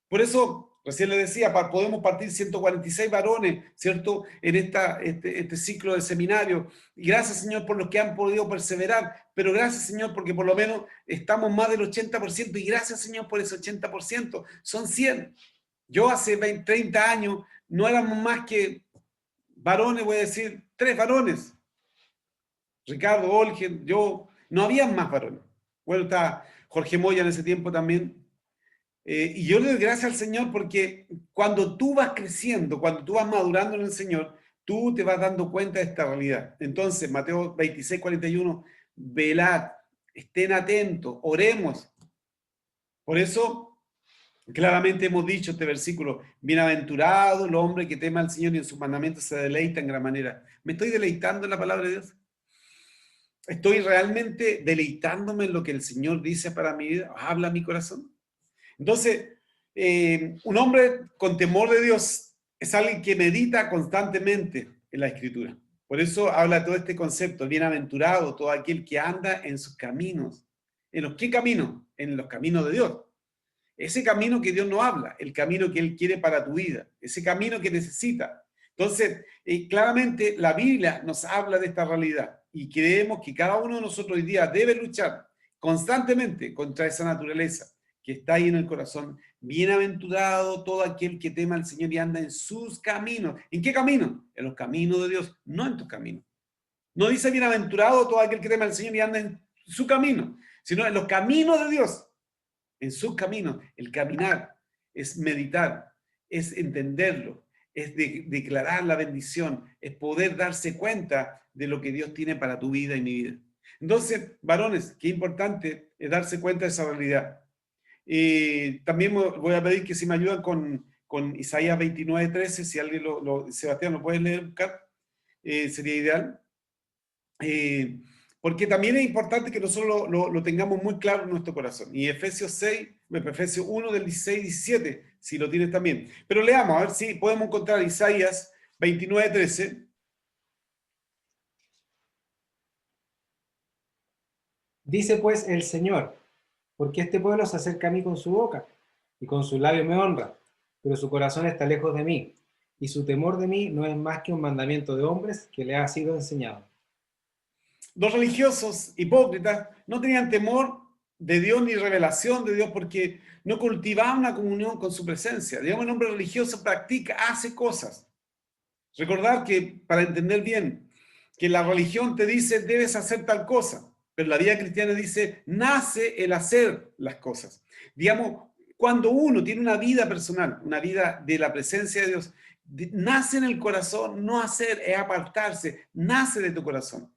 Por eso, recién le decía, podemos partir 146 varones, ¿cierto? En este ciclo de seminario. Y gracias, Señor, por los que han podido perseverar. Pero gracias, Señor, porque por lo menos estamos más del 80%. Y gracias, Señor, por ese 80%. Son 100. Yo hace 20, 30 años no éramos más que varones, voy a decir, 3 varones. Ricardo, Olgen, yo, no había más varones. Bueno, está Jorge Moya en ese tiempo también. Y yo le doy gracias al Señor porque cuando tú vas creciendo, cuando tú vas madurando en el Señor, tú te vas dando cuenta de esta realidad. Entonces, Mateo 26, 41, velad, estén atentos, oremos. Por eso, claramente hemos dicho este versículo, bienaventurado el hombre que teme al Señor y en sus mandamientos se deleita en gran manera. ¿Me estoy deleitando en la palabra de Dios? ¿Estoy realmente deleitándome en lo que el Señor dice para mi vida? ¿Habla mi corazón? Entonces, un hombre con temor de Dios es alguien que medita constantemente en la Escritura. Por eso habla todo este concepto, bienaventurado todo aquel que anda en sus caminos. ¿En los qué caminos? En los caminos de Dios. Ese camino que Dios no habla, el camino que Él quiere para tu vida, ese camino que necesita. Entonces, claramente la Biblia nos habla de esta realidad y creemos que cada uno de nosotros hoy día debe luchar constantemente contra esa naturaleza que está ahí en el corazón. Bienaventurado todo aquel que tema al Señor y anda en sus caminos. ¿En qué camino? En los caminos de Dios, no en tus caminos. No dice bienaventurado todo aquel que tema al Señor y anda en su camino, sino en los caminos de Dios. En sus caminos, el caminar es meditar, es entenderlo, es declarar la bendición, es poder darse cuenta de lo que Dios tiene para tu vida y mi vida. Entonces, varones, qué importante es darse cuenta de esa realidad. También voy a pedir que si me ayudan con Isaías 29:13, si alguien Sebastián lo puede leer, buscar, sería ideal. Porque también es importante que nosotros lo tengamos muy claro en nuestro corazón. Y Efesios 1 del 16-17, si lo tienes también. Pero leamos, a ver si podemos encontrar Isaías 29:13. Dice pues el Señor, porque este pueblo se acerca a mí con su boca, y con sus labios me honra, pero su corazón está lejos de mí, y su temor de mí no es más que un mandamiento de hombres que le ha sido enseñado. Los religiosos hipócritas no tenían temor de Dios ni revelación de Dios porque no cultivaban una comunión con su presencia. Digamos, el hombre religioso practica, hace cosas. Recordar que, para entender bien, que la religión te dice debes hacer tal cosa, pero la vida cristiana dice nace el hacer las cosas. Digamos, cuando uno tiene una vida personal, una vida de la presencia de Dios, nace en el corazón, no hacer es apartarse, nace de tu corazón.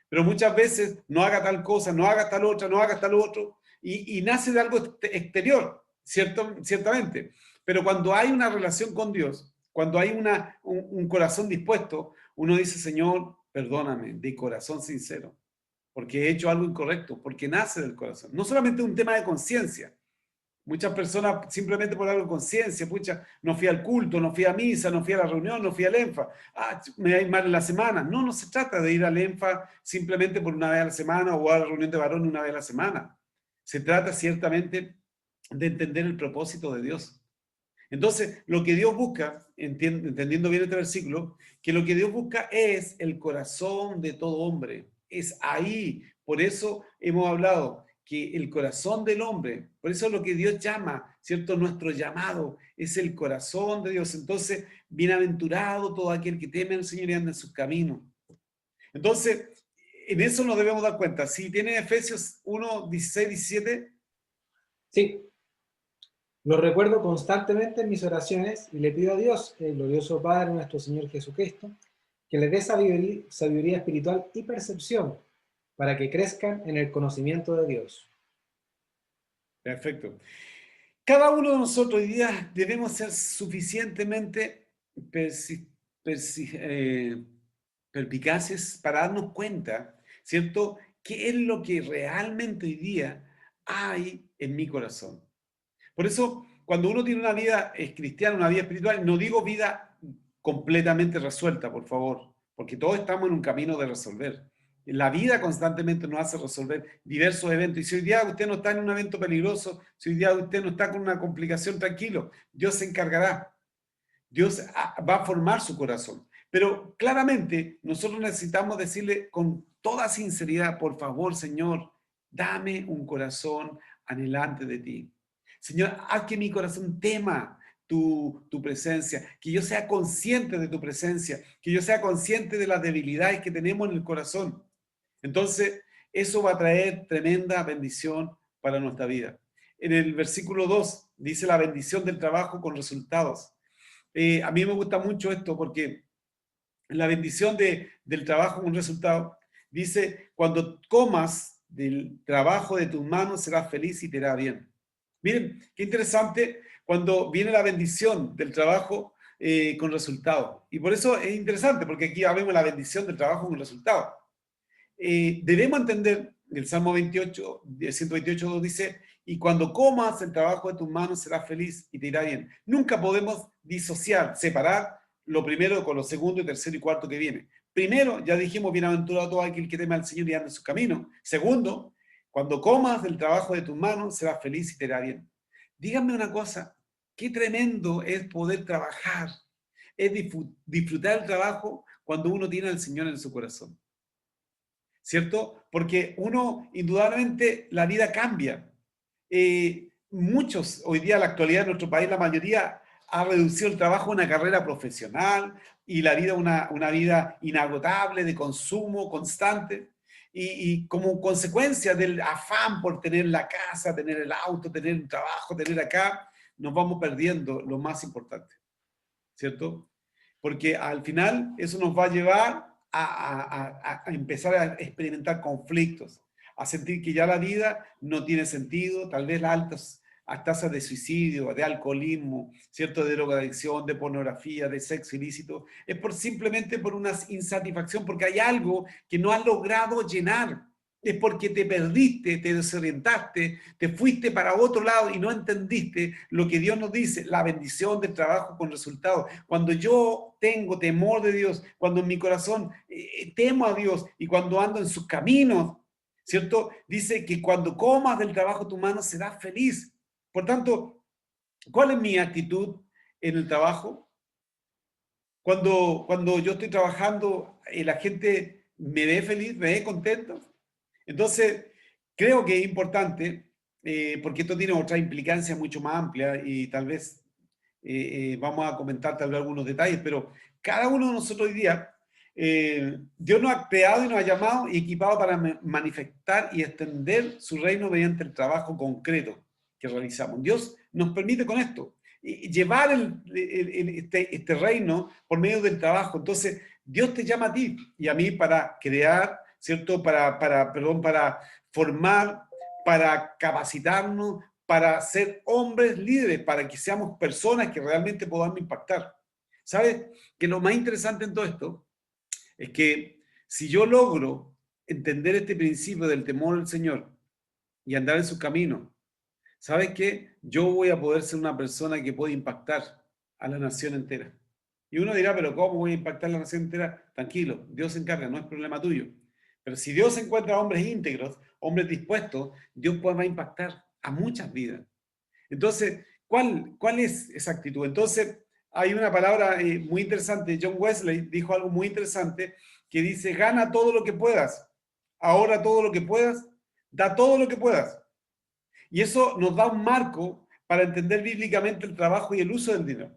Pero muchas veces no haga tal cosa, no haga tal otra, no haga tal otro, y nace de algo exterior, ciertamente. Pero cuando hay una relación con Dios, cuando hay un corazón dispuesto, uno dice, Señor, perdóname, de corazón sincero, porque he hecho algo incorrecto, porque nace del corazón. No solamente un tema de conciencia. Muchas personas simplemente por algo de conciencia, pucha, no fui al culto, no fui a misa, no fui a la reunión, no fui al ENFA, me va mal en la semana. No, no se trata de ir al ENFA simplemente por una vez a la semana o a la reunión de varones una vez a la semana. Se trata ciertamente de entender el propósito de Dios. Entonces, lo que Dios busca, entendiendo bien este versículo, que lo que Dios busca es el corazón de todo hombre. Es ahí. Por eso hemos hablado que el corazón del hombre, por eso es lo que Dios llama, ¿cierto? Nuestro llamado es el corazón de Dios. Entonces, bienaventurado todo aquel que teme al Señor y anda en sus caminos. Entonces, en eso nos debemos dar cuenta. Si tiene Efesios 1, 16, 17. Sí, lo recuerdo constantemente en mis oraciones y le pido a Dios, el glorioso Padre, nuestro Señor Jesucristo, que le dé sabiduría espiritual y percepción para que crezcan en el conocimiento de Dios. Perfecto. Cada uno de nosotros hoy día debemos ser suficientemente perspicaces para darnos cuenta, ¿cierto? ¿Qué es lo que realmente hoy día hay en mi corazón? Por eso, cuando uno tiene una vida cristiana, una vida espiritual, no digo vida completamente resuelta, por favor, porque todos estamos en un camino de resolver. La vida constantemente nos hace resolver diversos eventos. Y si hoy día usted no está en un evento peligroso, si hoy día usted no está con una complicación, tranquilo, Dios se encargará. Dios va a formar su corazón. Pero claramente nosotros necesitamos decirle con toda sinceridad, por favor, Señor, dame un corazón anhelante de ti. Señor, haz que mi corazón tema tu presencia, que yo sea consciente de tu presencia, que yo sea consciente de las debilidades que tenemos en el corazón. Entonces, eso va a traer tremenda bendición para nuestra vida. En el versículo 2 dice la bendición del trabajo con resultados. A mí me gusta mucho esto porque la bendición del trabajo con resultado dice, cuando comas del trabajo de tus manos serás feliz y te irá bien. Miren, qué interesante cuando viene la bendición del trabajo con resultado. Y por eso es interesante, porque aquí vemos la bendición del trabajo con resultado. Debemos entender, el Salmo 28, 128 dice, y cuando comas el trabajo de tus manos serás feliz y te irá bien. Nunca podemos disociar, separar lo primero con lo segundo y tercero y cuarto que viene. Primero, ya dijimos, bienaventurado todo aquel que teme al Señor y anda en su camino. Segundo, cuando comas del trabajo de tus manos serás feliz y te irá bien. Díganme una cosa, qué tremendo es poder trabajar, es disfrutar el trabajo cuando uno tiene al Señor en su corazón. ¿Cierto? Porque uno, indudablemente, la vida cambia. Muchos, hoy día, en la actualidad, en nuestro país, la mayoría ha reducido el trabajo a una carrera profesional y la vida una vida inagotable de consumo constante. Y como consecuencia del afán por tener la casa, tener el auto, tener un trabajo, tener acá, nos vamos perdiendo lo más importante, ¿cierto? Porque al final eso nos va a llevar a empezar a experimentar conflictos, a sentir que ya la vida no tiene sentido, tal vez las altas tasas de suicidio, de alcoholismo, ¿cierto? De drogadicción, de pornografía, de sexo ilícito, es simplemente por una insatisfacción, porque hay algo que no has logrado llenar. Es porque te perdiste, te desorientaste, te fuiste para otro lado y no entendiste lo que Dios nos dice, la bendición del trabajo con resultados. Cuando yo tengo temor de Dios, cuando en mi corazón temo a Dios y cuando ando en sus caminos, ¿cierto? Dice que cuando comas del trabajo de tu mano serás feliz. Por tanto, ¿cuál es mi actitud en el trabajo? Cuando yo estoy trabajando, la gente me ve feliz, me ve contento. Entonces, creo que es importante, porque esto tiene otra implicancia mucho más amplia y tal vez vamos a comentar tal vez algunos detalles, pero cada uno de nosotros hoy día, Dios nos ha creado y nos ha llamado y equipado para manifestar y extender su reino mediante el trabajo concreto que realizamos. Dios nos permite con esto llevar este reino por medio del trabajo. Entonces, Dios te llama a ti y a mí para crear, ¿cierto? Para formar, para capacitarnos, para ser hombres líderes, para que seamos personas que realmente podamos impactar. ¿Sabes? Que lo más interesante en todo esto es que si yo logro entender este principio del temor al Señor y andar en su camino, ¿sabes qué? Yo voy a poder ser una persona que puede impactar a la nación entera. Y uno dirá, pero ¿cómo voy a impactar a la nación entera? Tranquilo, Dios se encarga, no es problema tuyo. Pero si Dios encuentra hombres íntegros, hombres dispuestos, Dios va a impactar a muchas vidas. Entonces, ¿cuál es esa actitud? Entonces, hay una palabra muy interesante. John Wesley dijo algo muy interesante que dice, gana todo lo que puedas, ahorra todo lo que puedas, da todo lo que puedas. Y eso nos da un marco para entender bíblicamente el trabajo y el uso del dinero.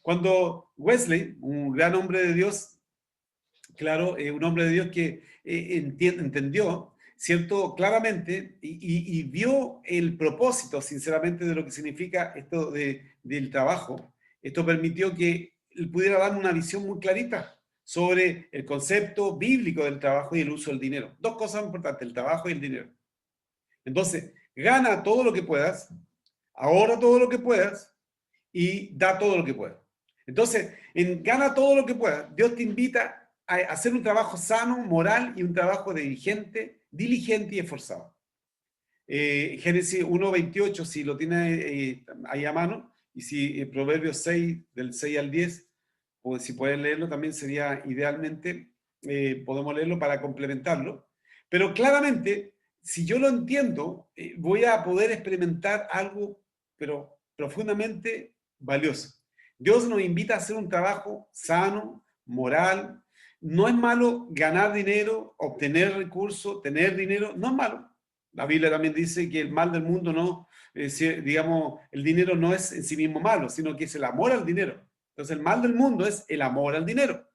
Cuando Wesley, un gran hombre de Dios, claro, un hombre de Dios que entendió, ¿cierto? Claramente y vio el propósito, sinceramente, de lo que significa esto del trabajo. Esto permitió que él pudiera dar una visión muy clarita sobre el concepto bíblico del trabajo y el uso del dinero. Dos cosas importantes, el trabajo y el dinero. Entonces, gana todo lo que puedas, ahorra todo lo que puedas y da todo lo que puedas. Entonces, en gana todo lo que puedas, Dios te invita a hacer un trabajo sano, moral y un trabajo diligente y esforzado. Génesis 1:28, si lo tiene ahí a mano, y si Proverbios 6, del 6 al 10, pues, si pueden leerlo también sería idealmente, podemos leerlo para complementarlo. Pero claramente, si yo lo entiendo, voy a poder experimentar algo, pero profundamente valioso. Dios nos invita a hacer un trabajo sano, moral. No es malo ganar dinero, obtener recursos, tener dinero, no es malo. La Biblia también dice que el mal del mundo no, digamos, el dinero no es en sí mismo malo, sino que es el amor al dinero. Entonces, el mal del mundo es el amor al dinero.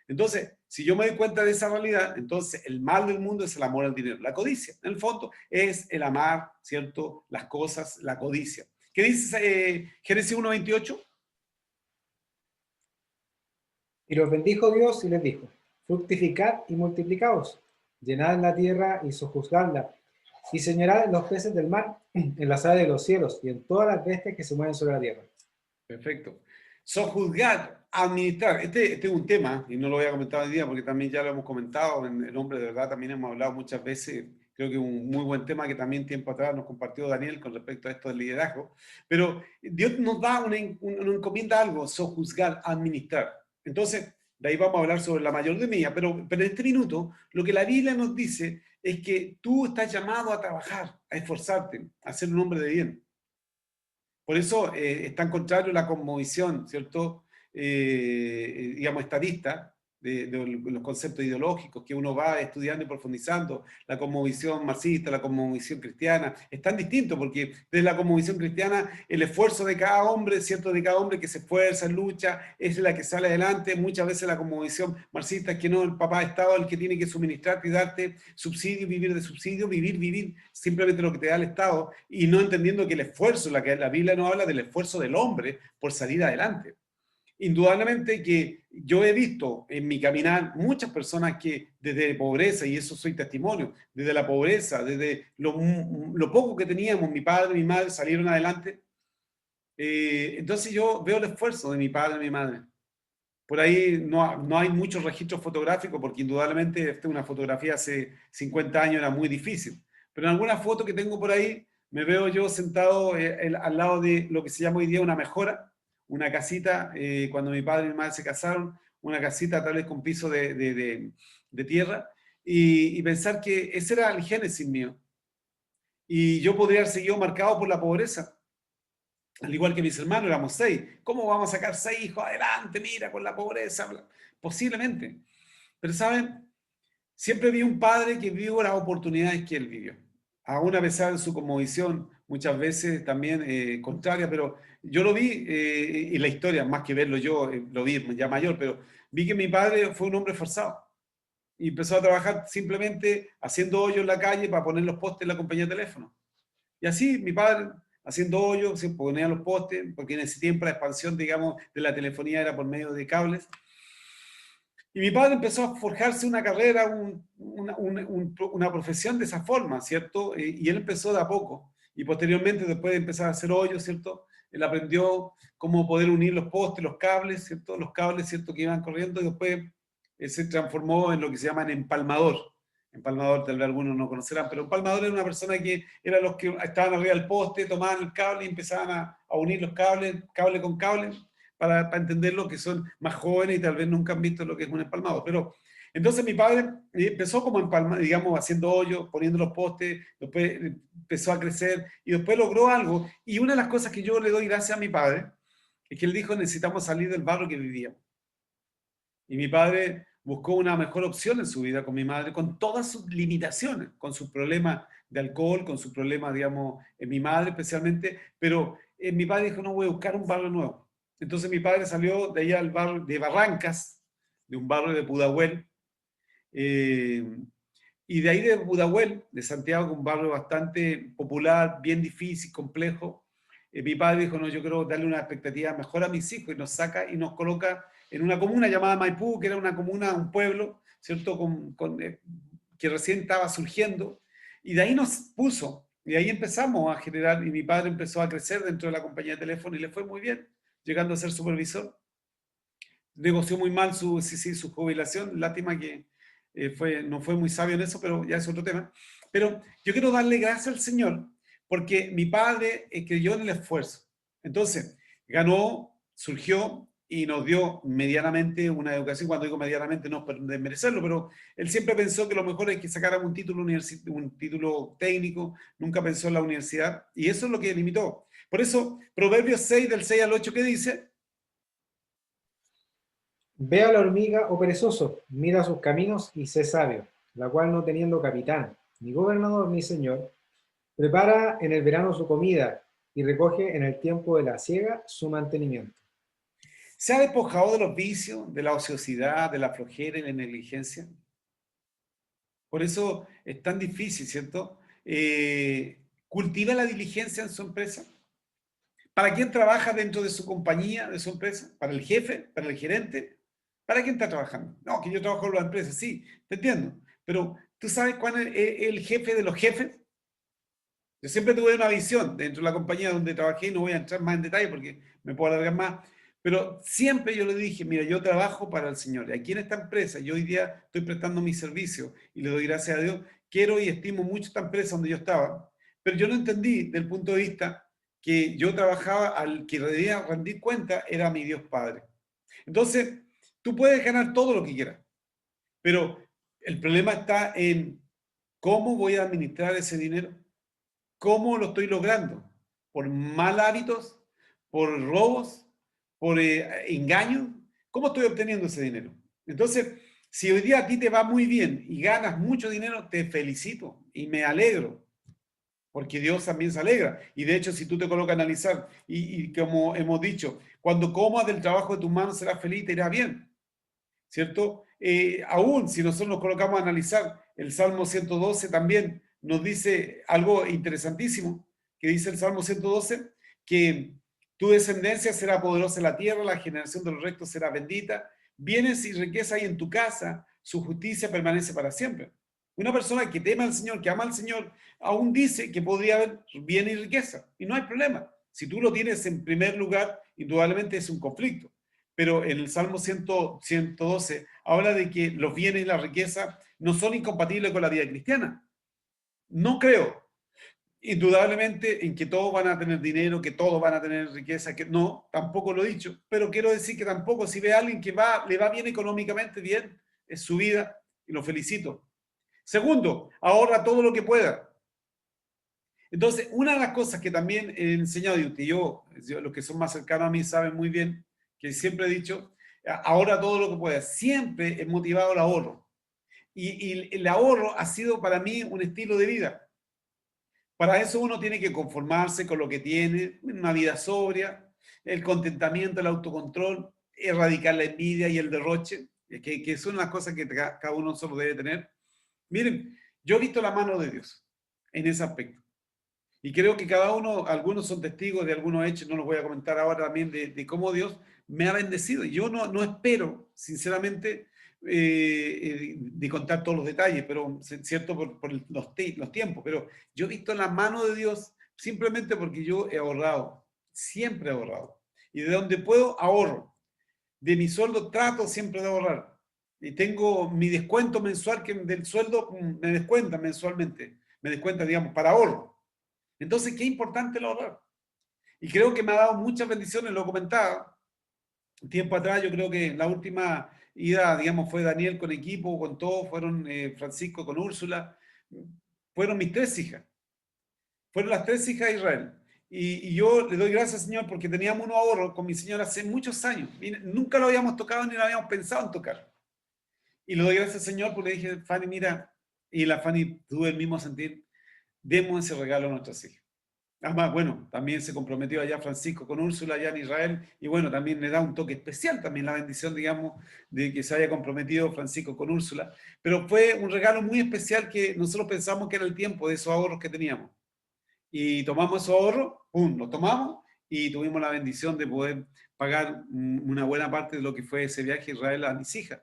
Entonces, si yo me doy cuenta de esa realidad, entonces el mal del mundo es el amor al dinero. La codicia, en el fondo, es el amar, ¿cierto? Las cosas, la codicia. ¿Qué dice Génesis 1:28? Y los bendijo Dios y les dijo, fructificad y multiplicaos, llenad la tierra y sojuzgadla, y señorad en los peces del mar, en las aves de los cielos y en todas las bestias que se mueven sobre la tierra. Perfecto. Sojuzgar, administrar. Este es un tema, y no lo voy a comentar hoy día porque también ya lo hemos comentado en El Hombre de Verdad, también hemos hablado muchas veces. Creo que un muy buen tema que también tiempo atrás nos compartió Daniel con respecto a esto del liderazgo. Pero Dios nos da una encomienda algo, sojuzgar, administrar. Entonces, de ahí vamos a hablar sobre la mayordomía, pero en este minuto lo que la Biblia nos dice es que tú estás llamado a trabajar, a esforzarte, a ser un hombre de bien. Por eso es tan contrario la cosmovisión, ¿cierto? Digamos, estadista, de los conceptos ideológicos que uno va estudiando y profundizando, la cosmovisión marxista, la cosmovisión cristiana, es tan distinto porque desde la cosmovisión cristiana el esfuerzo de cada hombre, ¿cierto? De cada hombre que se esfuerza, lucha, es la que sale adelante. Muchas veces la cosmovisión marxista es que no, el papá Estado es el que tiene que suministrarte y darte subsidio, vivir de subsidio, vivir simplemente lo que te da el Estado y no entendiendo que el esfuerzo, la Biblia no habla del esfuerzo del hombre por salir adelante. Indudablemente que yo he visto en mi caminar muchas personas que desde pobreza, y eso soy testimonio, desde la pobreza, desde lo poco que teníamos, mi padre y mi madre salieron adelante. Entonces yo veo el esfuerzo de mi padre y mi madre. Por ahí no hay muchos registros fotográficos porque indudablemente una fotografía hace 50 años era muy difícil. Pero en alguna foto que tengo por ahí me veo yo sentado al lado de lo que se llama hoy día una mejora, una casita, cuando mi padre y mi madre se casaron, una casita tal vez con piso de tierra, y pensar que ese era el génesis mío. Y yo podría haber seguido marcado por la pobreza, al igual que mis hermanos, éramos 6. ¿Cómo vamos a sacar 6 hijos adelante? Mira, con la pobreza. Posiblemente. Pero, ¿saben? Siempre vi un padre que vivió las oportunidades que él vivió. Aún a pesar de su cosmovisión, muchas veces también contraria, pero yo lo vi en la historia, más que verlo yo, lo vi ya mayor, pero vi que mi padre fue un hombre forzado. Y empezó a trabajar simplemente haciendo hoyos en la calle para poner los postes en la compañía de teléfono. Y así mi padre, haciendo hoyos, se ponía los postes, porque en ese tiempo la expansión, digamos, de la telefonía era por medio de cables. Y mi padre empezó a forjarse una carrera, una profesión de esa forma, ¿cierto? Y él empezó de a poco. Y posteriormente, después de empezar a hacer hoyos, ¿cierto? Él aprendió cómo poder unir los postes, los cables, ¿cierto? Los cables, ¿cierto? Que iban corriendo y después él se transformó en lo que se llama empalmador. Empalmador, tal vez algunos no conocerán, pero empalmador era una persona que era los que estaban arriba del poste, tomaban el cable y empezaban a unir los cables, cable con cable, para entender lo que son más jóvenes y tal vez nunca han visto lo que es un empalmado. Pero entonces mi padre empezó como digamos, haciendo hoyos, poniendo los postes, después empezó a crecer y después logró algo. Y una de las cosas que yo le doy gracias a mi padre es que él dijo, necesitamos salir del barrio que vivíamos. Y mi padre buscó una mejor opción en su vida con mi madre, con todas sus limitaciones, con sus problemas de alcohol, con sus problemas, digamos, en mi madre especialmente, pero mi padre dijo, no, voy a buscar un barrio nuevo. Entonces mi padre salió de allá al barrio de Barrancas, de un barrio de Pudahuel, y de ahí de Pudahuel, de Santiago, un barrio bastante popular, bien difícil, complejo. Mi padre dijo, no, yo quiero darle una expectativa mejor a mis hijos, y nos saca y nos coloca en una comuna llamada Maipú, que era una comuna, un pueblo, ¿cierto? Que recién estaba surgiendo, y de ahí nos puso, y ahí empezamos a generar, y mi padre empezó a crecer dentro de la compañía de teléfono, y le fue muy bien, llegando a ser supervisor. Negoció muy mal su jubilación, lástima que no fue muy sabio en eso, pero ya es otro tema. Pero yo quiero darle gracias al Señor, porque mi padre creyó en el esfuerzo. Entonces, ganó, surgió, y nos dio medianamente una educación. Cuando digo medianamente no es por desmerecerlo, pero él siempre pensó que lo mejor es que sacáramos un título técnico, nunca pensó en la universidad, y eso es lo que limitó. Por eso, Proverbios 6, del 6 al 8, ¿qué dice? Ve a la hormiga, oh perezoso, mira sus caminos y sé sabio, la cual no teniendo capitán, ni gobernador, ni señor, prepara en el verano su comida y recoge en el tiempo de la siega su mantenimiento. ¿Se ha despojado de los vicios, de la ociosidad, de la flojera y la negligencia? Por eso es tan difícil, ¿cierto? ¿Cultiva la diligencia en su empresa? ¿Para quién trabaja dentro de su compañía, de su empresa? ¿Para el jefe? ¿Para el gerente? ¿Para quién está trabajando? No, que yo trabajo en la empresa, sí, te entiendo. Pero ¿tú sabes cuál es el jefe de los jefes? Yo siempre tuve una visión dentro de la compañía donde trabajé, y no voy a entrar más en detalle porque me puedo alargar más, pero siempre yo le dije, mira, yo trabajo para el Señor, y aquí en esta empresa, yo hoy día estoy prestando mi servicio y le doy gracias a Dios, quiero y estimo mucho esta empresa donde yo estaba, pero yo no entendí del punto de vista que yo trabajaba al que debía rendir cuenta era mi Dios Padre. Entonces, tú puedes ganar todo lo que quieras, pero el problema está en cómo voy a administrar ese dinero. ¿Cómo lo estoy logrando? ¿Por mal hábitos? ¿Por robos? ¿Por engaños? ¿Cómo estoy obteniendo ese dinero? Entonces, si hoy día a ti te va muy bien y ganas mucho dinero, te felicito y me alegro, porque Dios también se alegra. Y de hecho, si tú te colocas a analizar, y como hemos dicho, cuando comas del trabajo de tus manos serás feliz, te irá bien, ¿cierto? Aún si nosotros nos colocamos a analizar el Salmo 112 también nos dice algo interesantísimo, que dice el Salmo 112, que tu descendencia será poderosa en la tierra, la generación de los rectos será bendita, bienes y riqueza hay en tu casa, su justicia permanece para siempre. Una persona que teme al Señor, que ama al Señor, aún dice que podría haber bien y riqueza, y no hay problema. Si tú lo tienes en primer lugar, indudablemente es un conflicto, pero en el Salmo 112 habla de que los bienes y la riqueza no son incompatibles con la vida cristiana. No creo, indudablemente, en que todos van a tener dinero, que todos van a tener riqueza, que no, tampoco lo he dicho, pero quiero decir que tampoco, si ve a alguien que le va bien económicamente, bien, es su vida y lo felicito. Segundo, ahorra todo lo que pueda. Entonces, una de las cosas que también he enseñado, y yo, los que son más cercanos a mí saben muy bien, que siempre he dicho, ahorra todo lo que pueda. Siempre he motivado el ahorro. Y el ahorro ha sido para mí un estilo de vida. Para eso uno tiene que conformarse con lo que tiene, una vida sobria, el contentamiento, el autocontrol, erradicar la envidia y el derroche, que son las cosas que cada uno solo debe tener. Miren, yo he visto la mano de Dios en ese aspecto. Y creo que cada uno, algunos son testigos de algunos hechos, no los voy a comentar ahora también, de cómo Dios me ha bendecido. Y yo no espero, sinceramente, de contar todos los detalles, pero cierto por los tiempos, pero yo he visto la mano de Dios simplemente porque yo he ahorrado, siempre he ahorrado. Y de donde puedo, ahorro. De mi sueldo trato siempre de ahorrar. Y tengo mi descuento mensual que del sueldo me descuenta mensualmente, me descuenta, digamos, para ahorro. Entonces, qué importante el ahorrar. Y creo que me ha dado muchas bendiciones, lo comentaba. Un tiempo atrás, yo creo que la última ida, digamos, fue Daniel con equipo, con todo, fueron Francisco con Úrsula, fueron mis tres hijas, fueron las tres hijas de Israel. Y yo le doy gracias, Señor, porque teníamos unos ahorros con mi señora hace muchos años. Y nunca lo habíamos tocado ni lo habíamos pensado en tocar. Y le doy gracias, Señor, porque le dije, Fanny, mira, y la Fanny tuvo el mismo sentir, demos ese regalo a nuestras hijas. Además, bueno, también se comprometió allá Francisco con Úrsula allá en Israel y bueno, también le da un toque especial también la bendición, digamos, de que se haya comprometido Francisco con Úrsula, pero fue un regalo muy especial que nosotros pensamos que era el tiempo de esos ahorros que teníamos. Y tomamos esos ahorros, ¡pum!, los tomamos y tuvimos la bendición de poder pagar una buena parte de lo que fue ese viaje a Israel a mis hijas.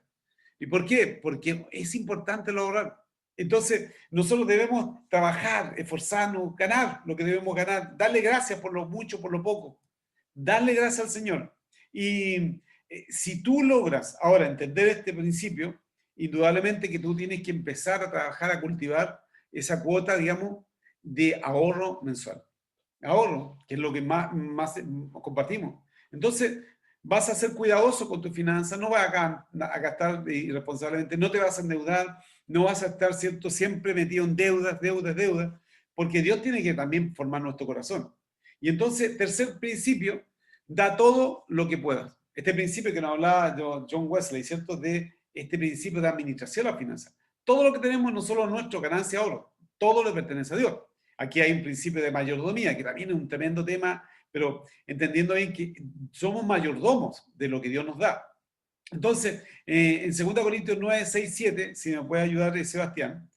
¿Y por qué? Porque es importante el ahorrar. Entonces, nosotros debemos trabajar, esforzarnos, ganar lo que debemos ganar, darle gracias por lo mucho, por lo poco, darle gracias al Señor. Y si tú logras ahora entender este principio, indudablemente que tú tienes que empezar a trabajar, a cultivar esa cuota, digamos, de ahorro mensual. Ahorro, que es lo que más compartimos. Entonces, vas a ser cuidadoso con tus finanzas, no vas a gastar irresponsablemente, no te vas a endeudar, no vas a estar, ¿cierto?, siempre metido en deudas, deudas, deudas, porque Dios tiene que también formar nuestro corazón. Y entonces, tercer principio, da todo lo que puedas. Este principio que nos hablaba John Wesley, ¿cierto?, de este principio de administración de las finanzas. Todo lo que tenemos no solo nuestro, ganancia, oro, todo le pertenece a Dios. Aquí hay un principio de mayordomía, que también es un tremendo tema, pero entendiendo bien que somos mayordomos de lo que Dios nos da. Entonces, en 2 Corintios 9, 6, 7, si me puede ayudar Sebastián,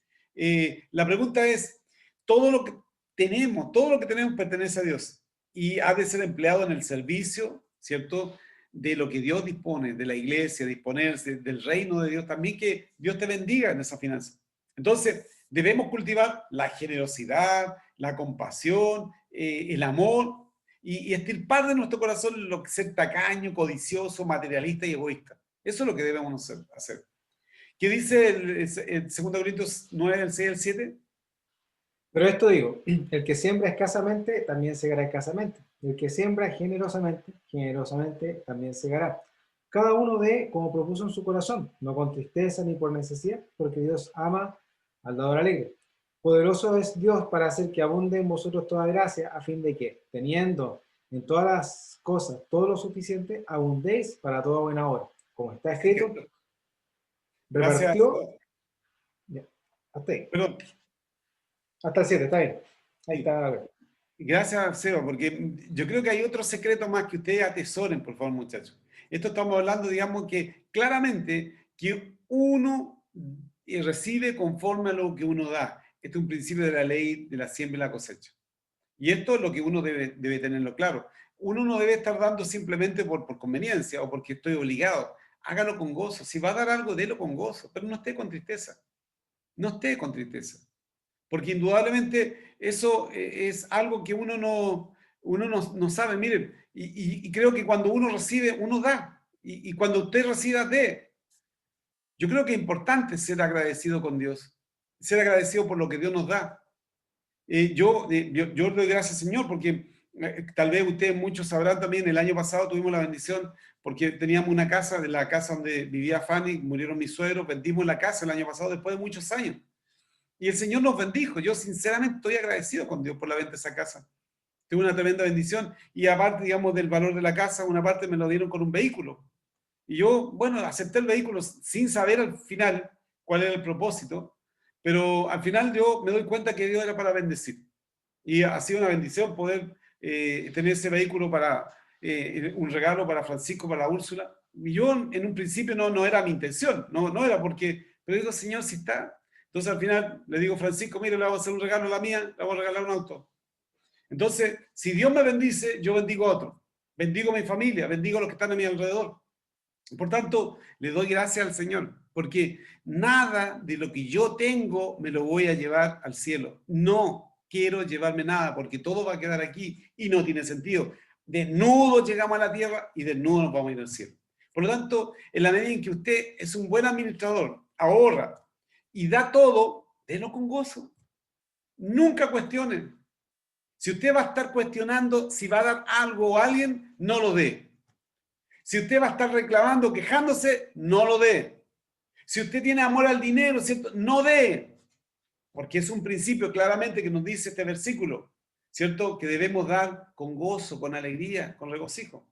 la pregunta es, todo lo que tenemos pertenece a Dios y ha de ser empleado en el servicio, ¿cierto?, de lo que Dios dispone, de la iglesia, disponerse del reino de Dios, también que Dios te bendiga en esa finanza. Entonces, debemos cultivar la generosidad, la compasión, el amor y extirpar de nuestro corazón lo que es ser tacaño, codicioso, materialista y egoísta. Eso es lo que debemos hacer. ¿Qué dice el 2 Corintios 9, el 6 al 7? Pero esto digo, el que siembra escasamente, también segará escasamente. El que siembra generosamente, generosamente también segará. Cada uno dé como propuso en su corazón, no con tristeza ni por necesidad, porque Dios ama al dador alegre. Poderoso es Dios para hacer que abunde en vosotros toda gracia, a fin de que, teniendo en todas las cosas todo lo suficiente, abundéis para toda buena obra. Como está escrito, Gracias. repartió. Ya, hasta ahí. Perdón. Hasta el 7, está bien. Ahí Sí. está. Gracias, Seba, porque yo creo que hay otro secreto más que ustedes atesoren, por favor, muchachos. Esto estamos hablando, digamos, que claramente que uno recibe conforme a lo que uno da. Este es un principio de la ley de la siembra y la cosecha. Y esto es lo que uno debe tenerlo claro. Uno no debe estar dando simplemente por conveniencia o porque estoy obligado. Hágalo con gozo. Si va a dar algo, délo con gozo, pero no esté con tristeza. No esté con tristeza. Porque indudablemente eso es algo que uno no sabe. Miren, y creo que cuando uno recibe, uno da. Y cuando usted reciba, dé. Yo creo que es importante ser agradecido con Dios. Ser agradecido por lo que Dios nos da. Yo doy gracias, Señor, porque tal vez ustedes muchos sabrán también, el año pasado tuvimos la bendición porque teníamos una casa, de la casa donde vivía Fanny, murieron mis suegros, vendimos la casa el año pasado después de muchos años. Y el Señor nos bendijo. Yo sinceramente estoy agradecido con Dios por la venta de esa casa. Tuve una tremenda bendición. Y aparte, digamos, del valor de la casa, una parte me lo dieron con un vehículo. Y yo, bueno, acepté el vehículo sin saber al final cuál era el propósito. Pero al final yo me doy cuenta que Dios era para bendecir. Y ha sido una bendición poder tener ese vehículo para un regalo para Francisco, para Úrsula. Y yo en un principio no era mi intención, no era porque, pero digo, Señor, si está. Entonces al final le digo, Francisco, mire, le vamos a hacer un regalo a la mía, le vamos a regalar un auto. Entonces, si Dios me bendice, yo bendigo a otro. Bendigo a mi familia, bendigo a los que están a mi alrededor. Por tanto, le doy gracias al Señor, porque nada de lo que yo tengo me lo voy a llevar al cielo. No quiero llevarme nada, porque todo va a quedar aquí y no tiene sentido. Desnudos llegamos a la tierra y desnudos nos vamos a ir al cielo. Por lo tanto, en la medida en que usted es un buen administrador, ahorra y da todo, délo con gozo. Nunca cuestione. Si usted va a estar cuestionando si va a dar algo a alguien, no lo dé. Si usted va a estar reclamando, quejándose, no lo dé. Si usted tiene amor al dinero, ¿cierto? No dé. Porque es un principio claramente que nos dice este versículo, ¿cierto? Que debemos dar con gozo, con alegría, con regocijo.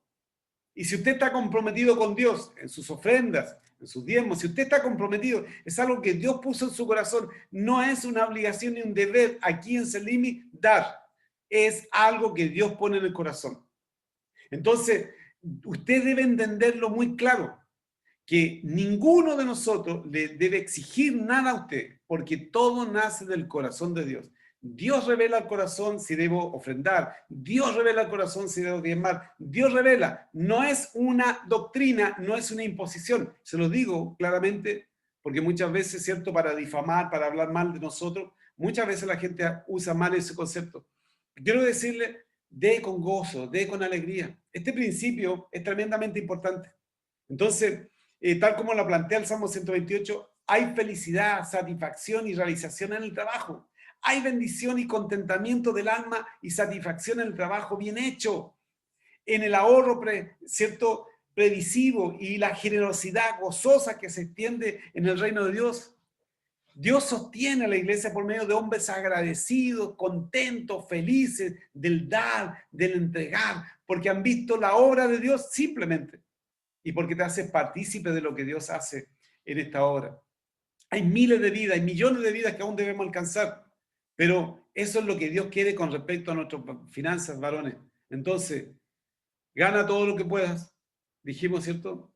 Y si usted está comprometido con Dios en sus ofrendas, en sus diezmos, si usted está comprometido, es algo que Dios puso en su corazón, no es una obligación ni un deber aquí en Selimi dar, es algo que Dios pone en el corazón. Entonces, usted debe entenderlo muy claro, que ninguno de nosotros le debe exigir nada a usted, porque todo nace del corazón de Dios. Dios revela al corazón si debo ofrendar, Dios revela al corazón si debo diezmar, Dios revela, no es una doctrina, no es una imposición, se lo digo claramente, porque muchas veces, ¿cierto?, para difamar, para hablar mal de nosotros, muchas veces la gente usa mal ese concepto. Quiero decirle, dé con gozo, dé con alegría. Este principio es tremendamente importante. Entonces, tal como lo plantea el Salmo 128, hay felicidad, satisfacción y realización en el trabajo. Hay bendición y contentamiento del alma y satisfacción en el trabajo bien hecho. En el ahorro, ¿cierto? previsivo y la generosidad gozosa que se extiende en el reino de Dios. Dios sostiene a la iglesia por medio de hombres agradecidos, contentos, felices del dar, del entregar, porque han visto la obra de Dios simplemente y porque te hace partícipe de lo que Dios hace en esta obra. Hay miles de vidas, hay millones de vidas que aún debemos alcanzar, pero eso es lo que Dios quiere con respecto a nuestras finanzas, varones. Entonces, gana todo lo que puedas, dijimos, ¿cierto?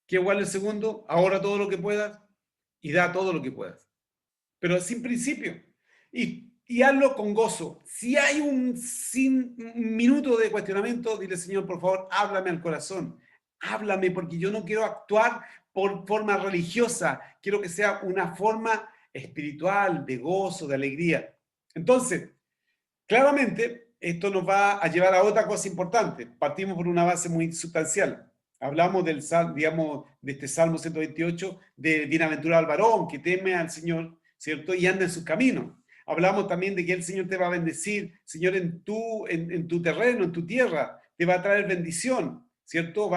¿Qué igual el segundo? Ahora todo lo que puedas y da todo lo que puedas. Pero sin principio. Y hazlo con gozo. Si hay un minuto de cuestionamiento, dile, Señor, por favor, háblame al corazón. Háblame, porque yo no quiero actuar por forma religiosa. Quiero que sea una forma espiritual, de gozo, de alegría. Entonces, claramente, esto nos va a llevar a otra cosa importante. Partimos por una base muy sustancial. Hablamos del, digamos, de este Salmo 128, de bienaventurado el varón que teme al Señor, ¿cierto? Y anda en sus caminos. Hablamos también de que el Señor te va a bendecir, Señor, en tu terreno, en tu tierra, te va a traer bendición, ¿cierto?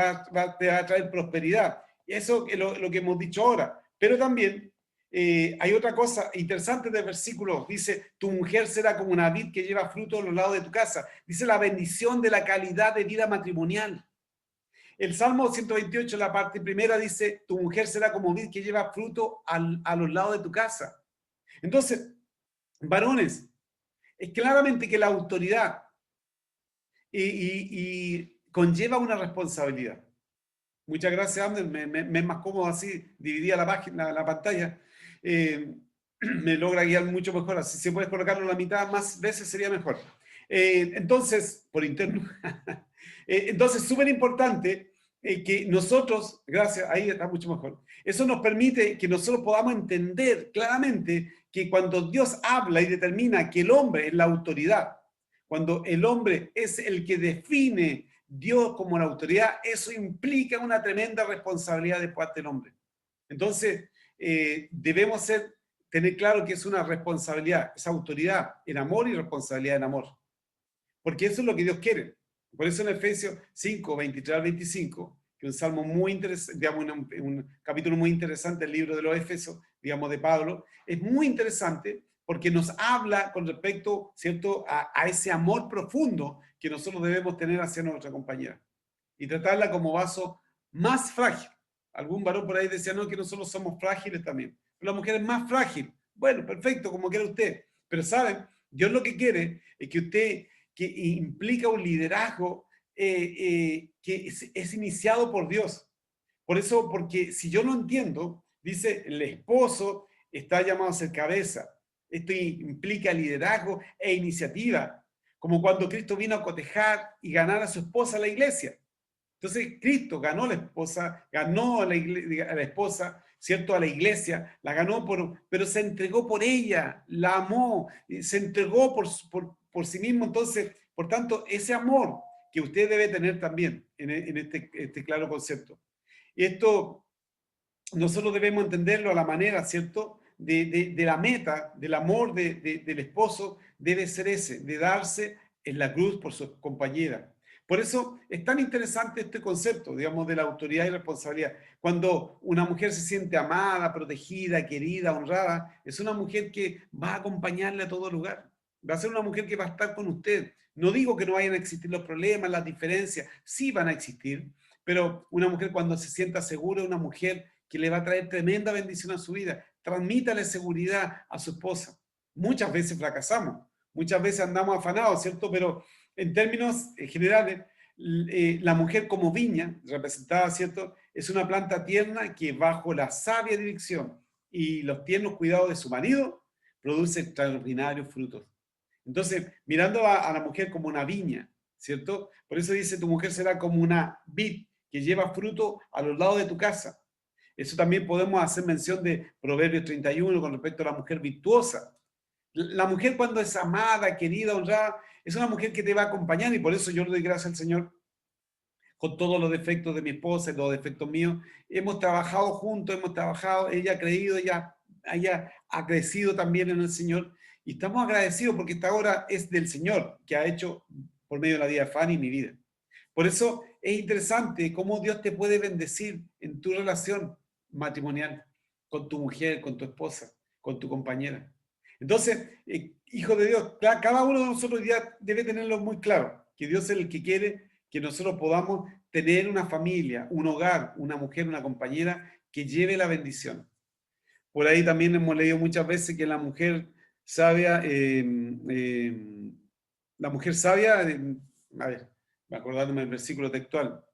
Te va a traer prosperidad. Y eso es lo que hemos dicho ahora. Pero también hay otra cosa interesante del versículo. Dice, tu mujer será como una vid que lleva fruto a los lados de tu casa. Dice la bendición de la calidad de vida matrimonial. El Salmo 128, la parte primera, dice, tu mujer será como vid que lleva fruto a los lados de tu casa. Entonces, varones, es claramente que la autoridad y conlleva una responsabilidad. Muchas gracias, Ander. Me es más cómodo así, dividía la página, la pantalla. Me logra guiar mucho mejor. Así, si puedes colocarlo a la mitad más veces sería mejor. Entonces, por interno. Entonces, súper importante que nosotros, gracias, ahí está mucho mejor. Eso nos permite que nosotros podamos entender claramente que cuando Dios habla y determina que el hombre es la autoridad, cuando el hombre es el que define Dios como la autoridad, eso implica una tremenda responsabilidad de parte del hombre. Entonces, debemos tener claro que es una responsabilidad, es autoridad en amor y responsabilidad en amor. Porque eso es lo que Dios quiere. Por eso en Efesios 5, 23 al 25, que es un salmo muy interesante, digamos, un capítulo muy interesante del libro de los Efesios, digamos, de Pablo, es muy interesante porque nos habla con respecto, ¿cierto?, a ese amor profundo que nosotros debemos tener hacia nuestra compañera y tratarla como vaso más frágil. Algún varón por ahí decía, no, que nosotros somos frágiles también. Pero la mujer es más frágil. Bueno, perfecto, como quiera usted. Pero ¿saben? Dios lo que quiere es que usted, que implica un liderazgo que es iniciado por Dios. Por eso, porque si yo no entiendo, dice, el esposo está llamado a ser cabeza. Esto implica liderazgo e iniciativa, como cuando Cristo vino a cotejar y ganar a su esposa a la iglesia. Entonces, Cristo ganó a la esposa, ganó a la esposa, ¿cierto? A la iglesia, la ganó pero se entregó por ella, la amó, se entregó por sí mismo. Entonces, por tanto, ese amor que usted debe tener también en este claro concepto. Y esto nosotros debemos entenderlo a la manera, ¿cierto?, de la meta, del amor del esposo, debe ser ese, de darse en la cruz por su compañera. Por eso es tan interesante este concepto, digamos, de la autoridad y responsabilidad. Cuando una mujer se siente amada, protegida, querida, honrada, es una mujer que va a acompañarle a todo lugar. Va a ser una mujer que va a estar con usted. No digo que no vayan a existir los problemas, las diferencias, sí van a existir, pero una mujer cuando se sienta segura, una mujer que le va a traer tremenda bendición a su vida. Transmítale seguridad a su esposa. Muchas veces fracasamos, muchas veces andamos afanados, ¿cierto? Pero en términos generales, la mujer como viña, representada, ¿cierto?, es una planta tierna que bajo la sabia dirección y los tiernos cuidados de su marido, produce extraordinarios frutos. Entonces, mirando a la mujer como una viña, ¿cierto? Por eso dice, tu mujer será como una vid que lleva fruto a los lados de tu casa. Eso también podemos hacer mención de Proverbios 31 con respecto a la mujer virtuosa. La mujer cuando es amada, querida, honrada, es una mujer que te va a acompañar y por eso yo le doy gracias al Señor con todos los defectos de mi esposa y los defectos míos. Hemos trabajado juntos, hemos trabajado, ella ha creído, ella ha crecido también en el Señor y estamos agradecidos porque esta obra es del Señor que ha hecho por medio de la vida de Fanny y mi vida. Por eso es interesante cómo Dios te puede bendecir en tu relación matrimonial con tu mujer, con tu esposa, con tu compañera. Entonces, hijo de Dios, cada uno de nosotros ya debe tenerlo muy claro, que Dios es el que quiere que nosotros podamos tener una familia, un hogar, una mujer, una compañera que lleve la bendición. Por ahí también hemos leído muchas veces que la mujer sabia, a ver, acordándome del versículo textual,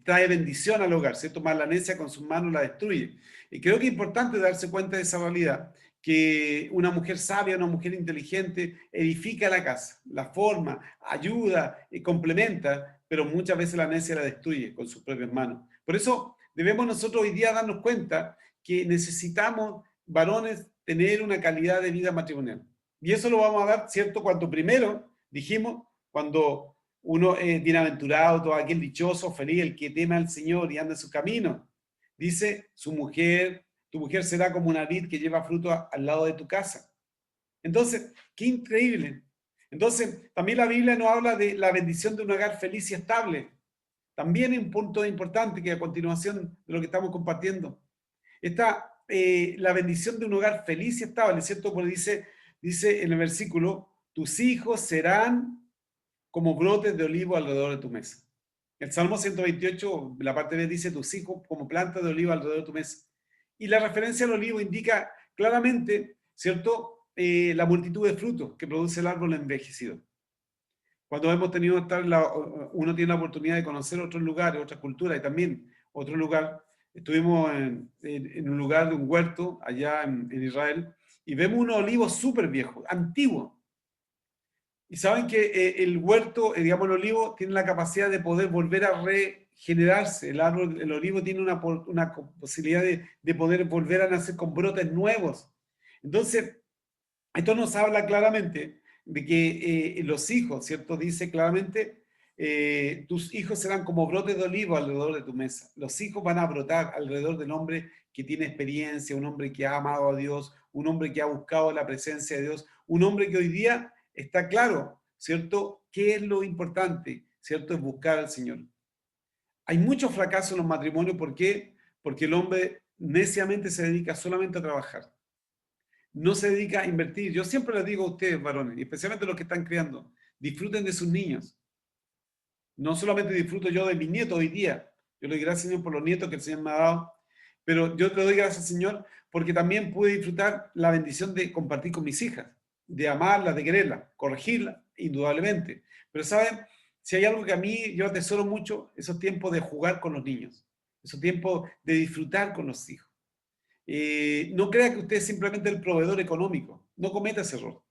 trae bendición al hogar, ¿cierto? Mas la necia con sus manos la destruye. Y creo que es importante darse cuenta de esa realidad, que una mujer sabia, una mujer inteligente, edifica la casa, la forma, ayuda, complementa, pero muchas veces la necia la destruye con sus propias manos. Por eso debemos nosotros hoy día darnos cuenta que necesitamos, varones, tener una calidad de vida matrimonial. Y eso lo vamos a dar, ¿cierto? Cuando primero, dijimos, cuando uno es bienaventurado, todo aquel dichoso, feliz, el que teme al Señor y anda en su camino. Dice, tu mujer será como una vid que lleva fruto al lado de tu casa. Entonces, qué increíble. Entonces, también la Biblia nos habla de la bendición de un hogar feliz y estable. También es un punto importante que a continuación de lo que estamos compartiendo. Está la bendición de un hogar feliz y estable, ¿cierto? Porque dice en el versículo, tus hijos serán como brotes de olivo alrededor de tu mesa. El Salmo 128, la parte B, dice, tus hijos como plantas de olivo alrededor de tu mesa. Y la referencia al olivo indica claramente, ¿cierto?, la multitud de frutos que produce el árbol envejecido. Cuando hemos tenido, uno tiene la oportunidad de conocer otros lugares, otras culturas y también otro lugar. Estuvimos en un lugar de un huerto allá en Israel y vemos unos olivos súper viejos, antiguos. Y saben que el huerto, digamos el olivo, tiene la capacidad de poder volver a regenerarse. El árbol, el olivo tiene una posibilidad de poder volver a nacer con brotes nuevos. Entonces, esto nos habla claramente de que los hijos, ¿cierto? Dice claramente, tus hijos serán como brotes de olivo alrededor de tu mesa. Los hijos van a brotar alrededor del hombre que tiene experiencia, un hombre que ha amado a Dios, un hombre que ha buscado la presencia de Dios, un hombre que hoy día está claro, ¿cierto? ¿Qué es lo importante? ¿Cierto? Es buscar al Señor. Hay muchos fracasos en los matrimonios. ¿Por qué? Porque el hombre neciamente se dedica solamente a trabajar. No se dedica a invertir. Yo siempre les digo a ustedes, varones, y especialmente los que están criando, disfruten de sus niños. No solamente disfruto yo de mis nietos hoy día, yo le doy gracias, Señor, por los nietos que el Señor me ha dado, pero yo le doy gracias, Señor, porque también pude disfrutar la bendición de compartir con mis hijas, de amarlas, de quererlas, corregirlas, indudablemente. Pero, ¿saben? Si hay algo que a mí yo atesoro mucho, esos tiempos de jugar con los niños, esos tiempos de disfrutar con los hijos. No crea que usted es simplemente el proveedor económico, no cometa ese error.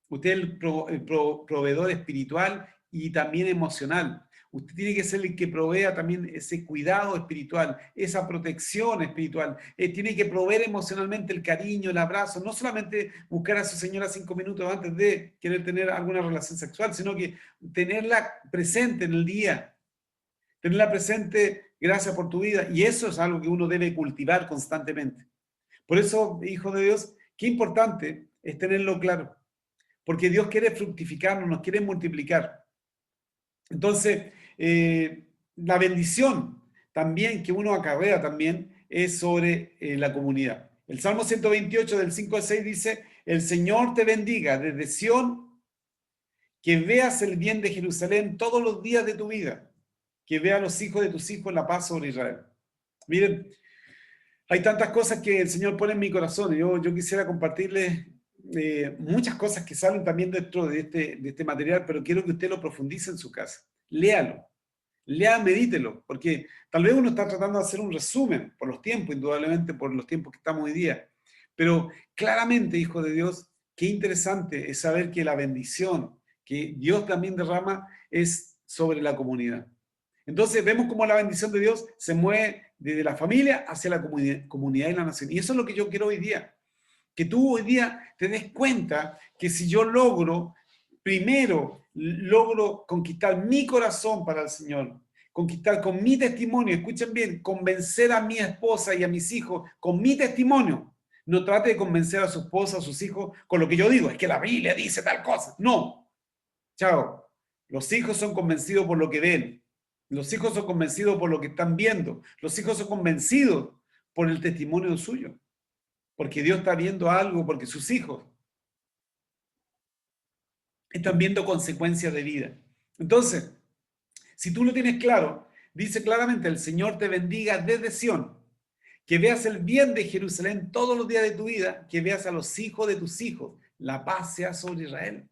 Usted es el proveedor espiritual y también emocional. Usted tiene que ser el que provea también ese cuidado espiritual, esa protección espiritual. Tiene que proveer emocionalmente el cariño, el abrazo, no solamente buscar a su señora 5 minutos antes de querer tener alguna relación sexual, sino que tenerla presente en el día, tenerla presente, gracias por tu vida. Y eso es algo que uno debe cultivar constantemente. Por eso, hijo de Dios, qué importante es tenerlo claro. Porque Dios quiere fructificarnos, nos quiere multiplicar. Entonces, la bendición también que uno acarrea también es sobre la comunidad. El Salmo 128 del 5 al 6 dice, el Señor te bendiga desde Sión, que veas el bien de Jerusalén todos los días de tu vida, que vea a los hijos de tus hijos la paz sobre Israel. Miren, hay tantas cosas que el Señor pone en mi corazón. Yo quisiera compartirles muchas cosas que salen también dentro de este material, pero quiero que usted lo profundice en su casa. Léalo, medítelo, porque tal vez uno está tratando de hacer un resumen por los tiempos, indudablemente por los tiempos que estamos hoy día. Pero claramente, hijo de Dios, qué interesante es saber que la bendición que Dios también derrama es sobre la comunidad. Entonces vemos cómo la bendición de Dios se mueve desde la familia hacia la comunidad y la nación. Y eso es lo que yo quiero hoy día. Que tú hoy día te des cuenta que si yo primero logro conquistar mi corazón para el Señor, conquistar con mi testimonio, escuchen bien, convencer a mi esposa y a mis hijos con mi testimonio. No trate de convencer a su esposa, a sus hijos con lo que yo digo, es que la Biblia dice tal cosa. No. Chao. Los hijos son convencidos por lo que ven. Los hijos son convencidos por lo que están viendo. Los hijos son convencidos por el testimonio suyo. Porque Dios está viendo algo, porque sus hijos están viendo consecuencias de vida. Entonces, si tú lo tienes claro, dice claramente, el Señor te bendiga desde Sión, que veas el bien de Jerusalén todos los días de tu vida, que veas a los hijos de tus hijos, la paz sea sobre Israel.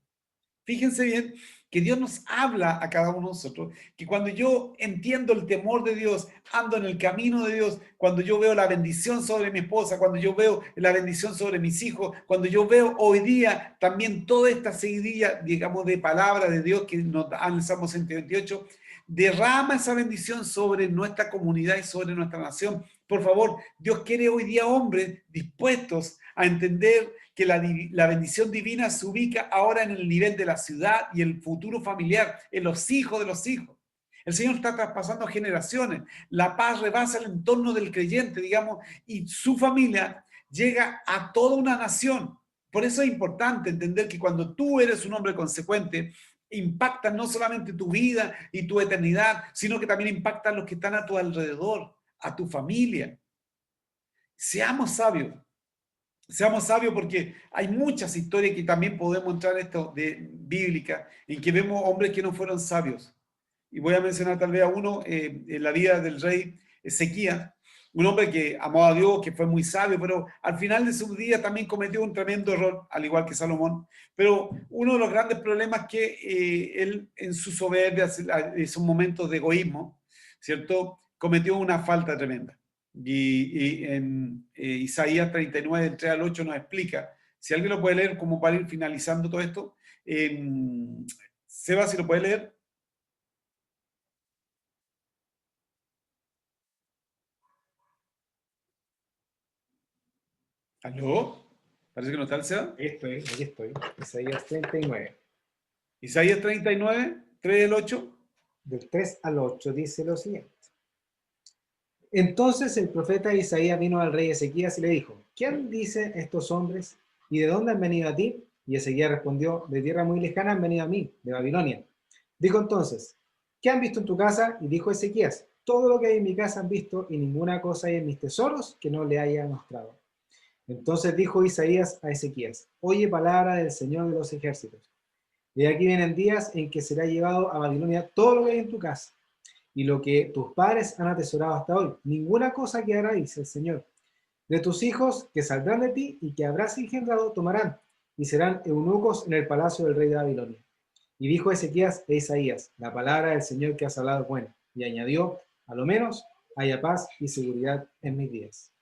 Fíjense bien que Dios nos habla a cada uno de nosotros, que cuando yo entiendo el temor de Dios, ando en el camino de Dios, cuando yo veo la bendición sobre mi esposa, cuando yo veo la bendición sobre mis hijos, cuando yo veo hoy día también toda esta seguidilla, digamos, de palabra de Dios que nos da en el Salmo 128, derrama esa bendición sobre nuestra comunidad y sobre nuestra nación. Por favor, Dios quiere hoy día hombres dispuestos a entender que la bendición divina se ubica ahora en el nivel de la ciudad y el futuro familiar, en los hijos de los hijos. El Señor está traspasando generaciones. La paz rebasa el entorno del creyente, digamos, y su familia llega a toda una nación. Por eso es importante entender que cuando tú eres un hombre consecuente, impacta no solamente tu vida y tu eternidad, sino que también impacta a los que están a tu alrededor, a tu familia. Seamos sabios. Seamos sabios porque hay muchas historias que también podemos entrar en esto de bíblica, en que vemos hombres que no fueron sabios. Y voy a mencionar tal vez a uno en la vida del rey Ezequías, un hombre que amó a Dios, que fue muy sabio, pero al final de su día también cometió un tremendo error, al igual que Salomón. Pero uno de los grandes problemas es que él, en su soberbia, en sus momentos de egoísmo, ¿cierto?, cometió una falta tremenda. Y en Isaías 39, del 3 al 8 nos explica, si alguien lo puede leer como para ir finalizando todo esto, Seba, si lo puede leer. ¿Aló? Parece que no está el Seba. Aquí estoy. Isaías 39. Isaías 39, 3 del 8. Del 3 al 8 dice lo siguiente. Entonces el profeta Isaías vino al rey Ezequías y le dijo, ¿quién dicen estos hombres y de dónde han venido a ti? Y Ezequías respondió, de tierra muy lejana han venido a mí, de Babilonia. Dijo entonces, ¿qué han visto en tu casa? Y dijo Ezequías, todo lo que hay en mi casa han visto y ninguna cosa hay en mis tesoros que no le haya mostrado. Entonces dijo Isaías a Ezequías, oye palabra del Señor de los ejércitos. De aquí vienen días en que será llevado a Babilonia todo lo que hay en tu casa y lo que tus padres han atesorado hasta hoy. Ninguna cosa quedará, dice el Señor. De tus hijos que saldrán de ti y que habrás engendrado tomarán, y serán eunucos en el palacio del rey de Babilonia. Y dijo Ezequías e Isaías, la palabra del Señor que has hablado es buena. Y añadió, a lo menos haya paz y seguridad en mis días.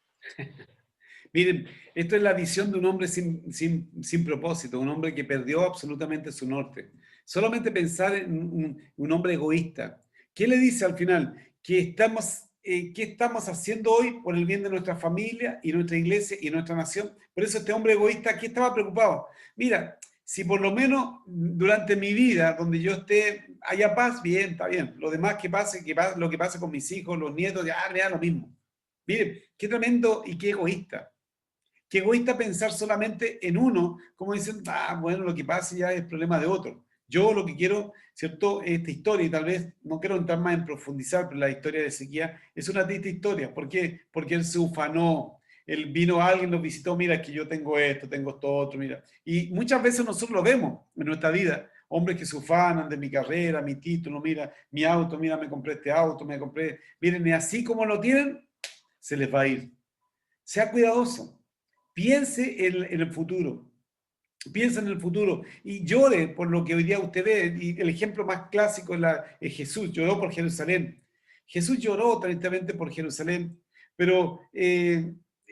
Miren, esto es la visión de un hombre sin propósito, un hombre que perdió absolutamente su norte. Solamente pensar en un hombre egoísta. ¿Qué le dice al final? ¿Qué estamos haciendo hoy por el bien de nuestra familia y nuestra iglesia y nuestra nación? Por eso este hombre egoísta aquí estaba preocupado. Mira, si por lo menos durante mi vida, donde yo esté, haya paz, bien, está bien. Lo demás lo que pase con mis hijos, los nietos, ya me da lo mismo. Miren, qué tremendo y qué egoísta. Qué egoísta pensar solamente en uno, como dicen, bueno, lo que pasa ya es problema de otro. Yo lo que quiero, ¿cierto? Esta historia, y tal vez no quiero entrar más en profundizar, pero la historia de Ezequías es una triste historia. ¿Por qué? Porque él se ufanó, él vino a alguien, nos visitó, mira, que yo tengo esto otro, mira. Y muchas veces nosotros lo vemos en nuestra vida, hombres que se ufanan de mi carrera, mi título, mira, mi auto, mira, me compré este auto, miren, y así como lo tienen, se les va a ir. Sea cuidadoso. Piense en el futuro. Piensa en el futuro y llore por lo que hoy día usted ve. Y el ejemplo más clásico es Jesús, lloró por Jerusalén. Jesús lloró tristemente por Jerusalén, pero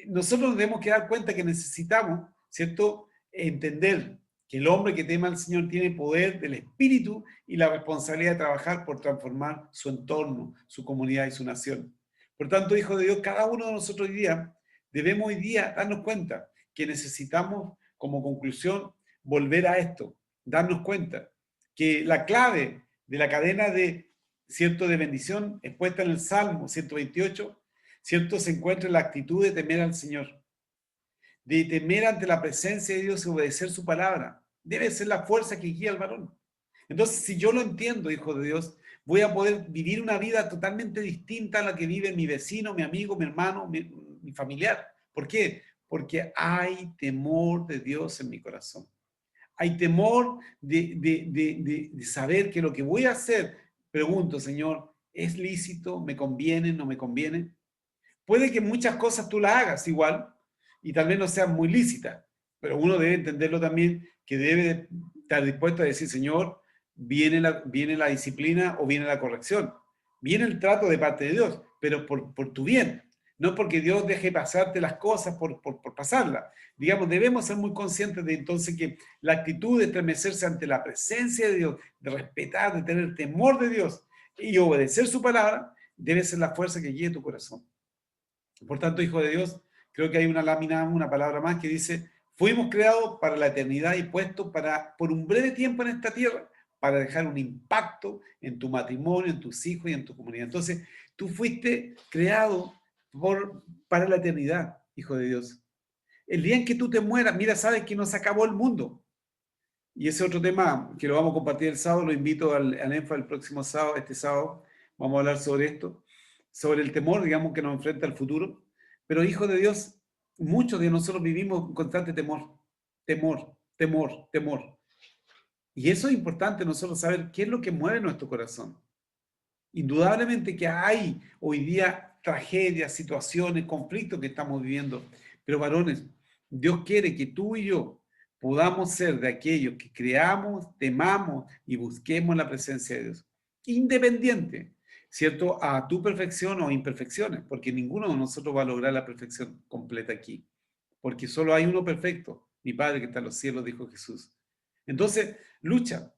nosotros nos debemos que dar cuenta que necesitamos, ¿cierto?, entender que el hombre que teme al Señor tiene poder del Espíritu y la responsabilidad de trabajar por transformar su entorno, su comunidad y su nación. Por tanto, hijo de Dios, cada uno de nosotros hoy día debemos hoy día darnos cuenta que necesitamos, como conclusión, volver a esto, darnos cuenta que la clave de la cadena ¿cierto?, de bendición expuesta en el Salmo 128, ¿cierto?, se encuentra en la actitud de temer al Señor, de temer ante la presencia de Dios y obedecer su palabra. Debe ser la fuerza que guía al varón. Entonces, si yo lo entiendo, hijo de Dios, voy a poder vivir una vida totalmente distinta a la que vive mi vecino, mi amigo, mi hermano, mi familiar. ¿Por qué? Porque hay temor de Dios en mi corazón. Hay temor de saber que lo que voy a hacer, pregunto, Señor, ¿es lícito? ¿Me conviene? ¿No me conviene? Puede que muchas cosas tú las hagas igual y tal vez no sean muy lícitas, pero uno debe entenderlo también que debe estar dispuesto a decir, Señor, viene la disciplina o viene la corrección. Viene el trato de parte de Dios, pero por tu bien. No porque Dios deje pasarte las cosas por pasarlas. Digamos, debemos ser muy conscientes de entonces que la actitud de estremecerse ante la presencia de Dios, de respetar, de tener temor de Dios y obedecer su palabra, debe ser la fuerza que guíe tu corazón. Por tanto, hijo de Dios, creo que hay una lámina, una palabra más que dice, fuimos creados para la eternidad y puestos por un breve tiempo en esta tierra para dejar un impacto en tu matrimonio, en tus hijos y en tu comunidad. Entonces, tú fuiste creado para la eternidad, hijo de Dios. El día en que tú te mueras, mira, sabes que no se acabó el mundo. Y ese otro tema que lo vamos a compartir el sábado, lo invito al ENFA el próximo sábado, este sábado, vamos a hablar sobre esto, sobre el temor, digamos, que nos enfrenta al futuro. Pero, hijo de Dios, muchos de nosotros vivimos con constante temor, temor, temor, temor. Y eso es importante nosotros saber qué es lo que mueve nuestro corazón. Indudablemente que hay hoy día tragedias, situaciones, conflictos que estamos viviendo. Pero varones, Dios quiere que tú y yo podamos ser de aquellos que creamos, temamos y busquemos la presencia de Dios. Independiente, ¿cierto? A tu perfección o imperfecciones, porque ninguno de nosotros va a lograr la perfección completa aquí. Porque solo hay uno perfecto, mi Padre que está en los cielos, dijo Jesús. Entonces, lucha,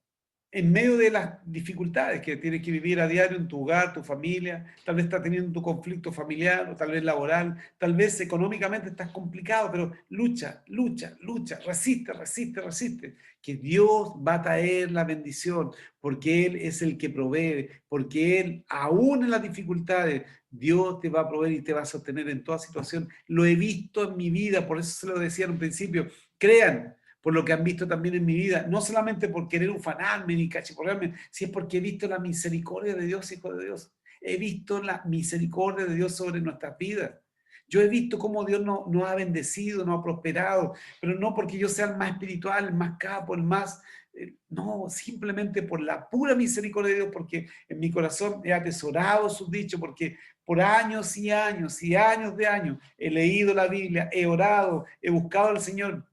en medio de las dificultades que tienes que vivir a diario en tu hogar, tu familia, tal vez estás teniendo tu conflicto familiar o tal vez laboral, tal vez económicamente estás complicado, pero lucha, lucha, lucha, resiste, resiste, resiste, que Dios va a traer la bendición, porque Él es el que provee, porque Él, aún en las dificultades, Dios te va a proveer y te va a sostener en toda situación. Lo he visto en mi vida, por eso se lo decía en un principio, crean, por lo que han visto también en mi vida, no solamente por querer ufanarme ni cachiporrearme, si es porque he visto la misericordia de Dios, hijo de Dios. He visto la misericordia de Dios sobre nuestras vidas. Yo he visto cómo Dios nos ha bendecido, nos ha prosperado, pero no porque yo sea el más espiritual, el más capo, el más... no, simplemente por la pura misericordia de Dios, porque en mi corazón he atesorado sus dichos, porque por años y años y años de años he leído la Biblia, he orado, he buscado al Señor.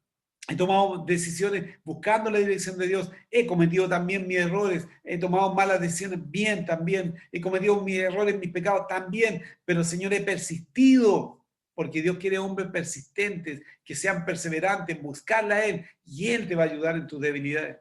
He tomado decisiones buscando la dirección de Dios. He cometido también mis errores. He tomado malas decisiones bien también. He cometido mis errores, mis pecados también. Pero, Señor, he persistido porque Dios quiere hombres persistentes, que sean perseverantes, buscarla a Él y Él te va a ayudar en tus debilidades.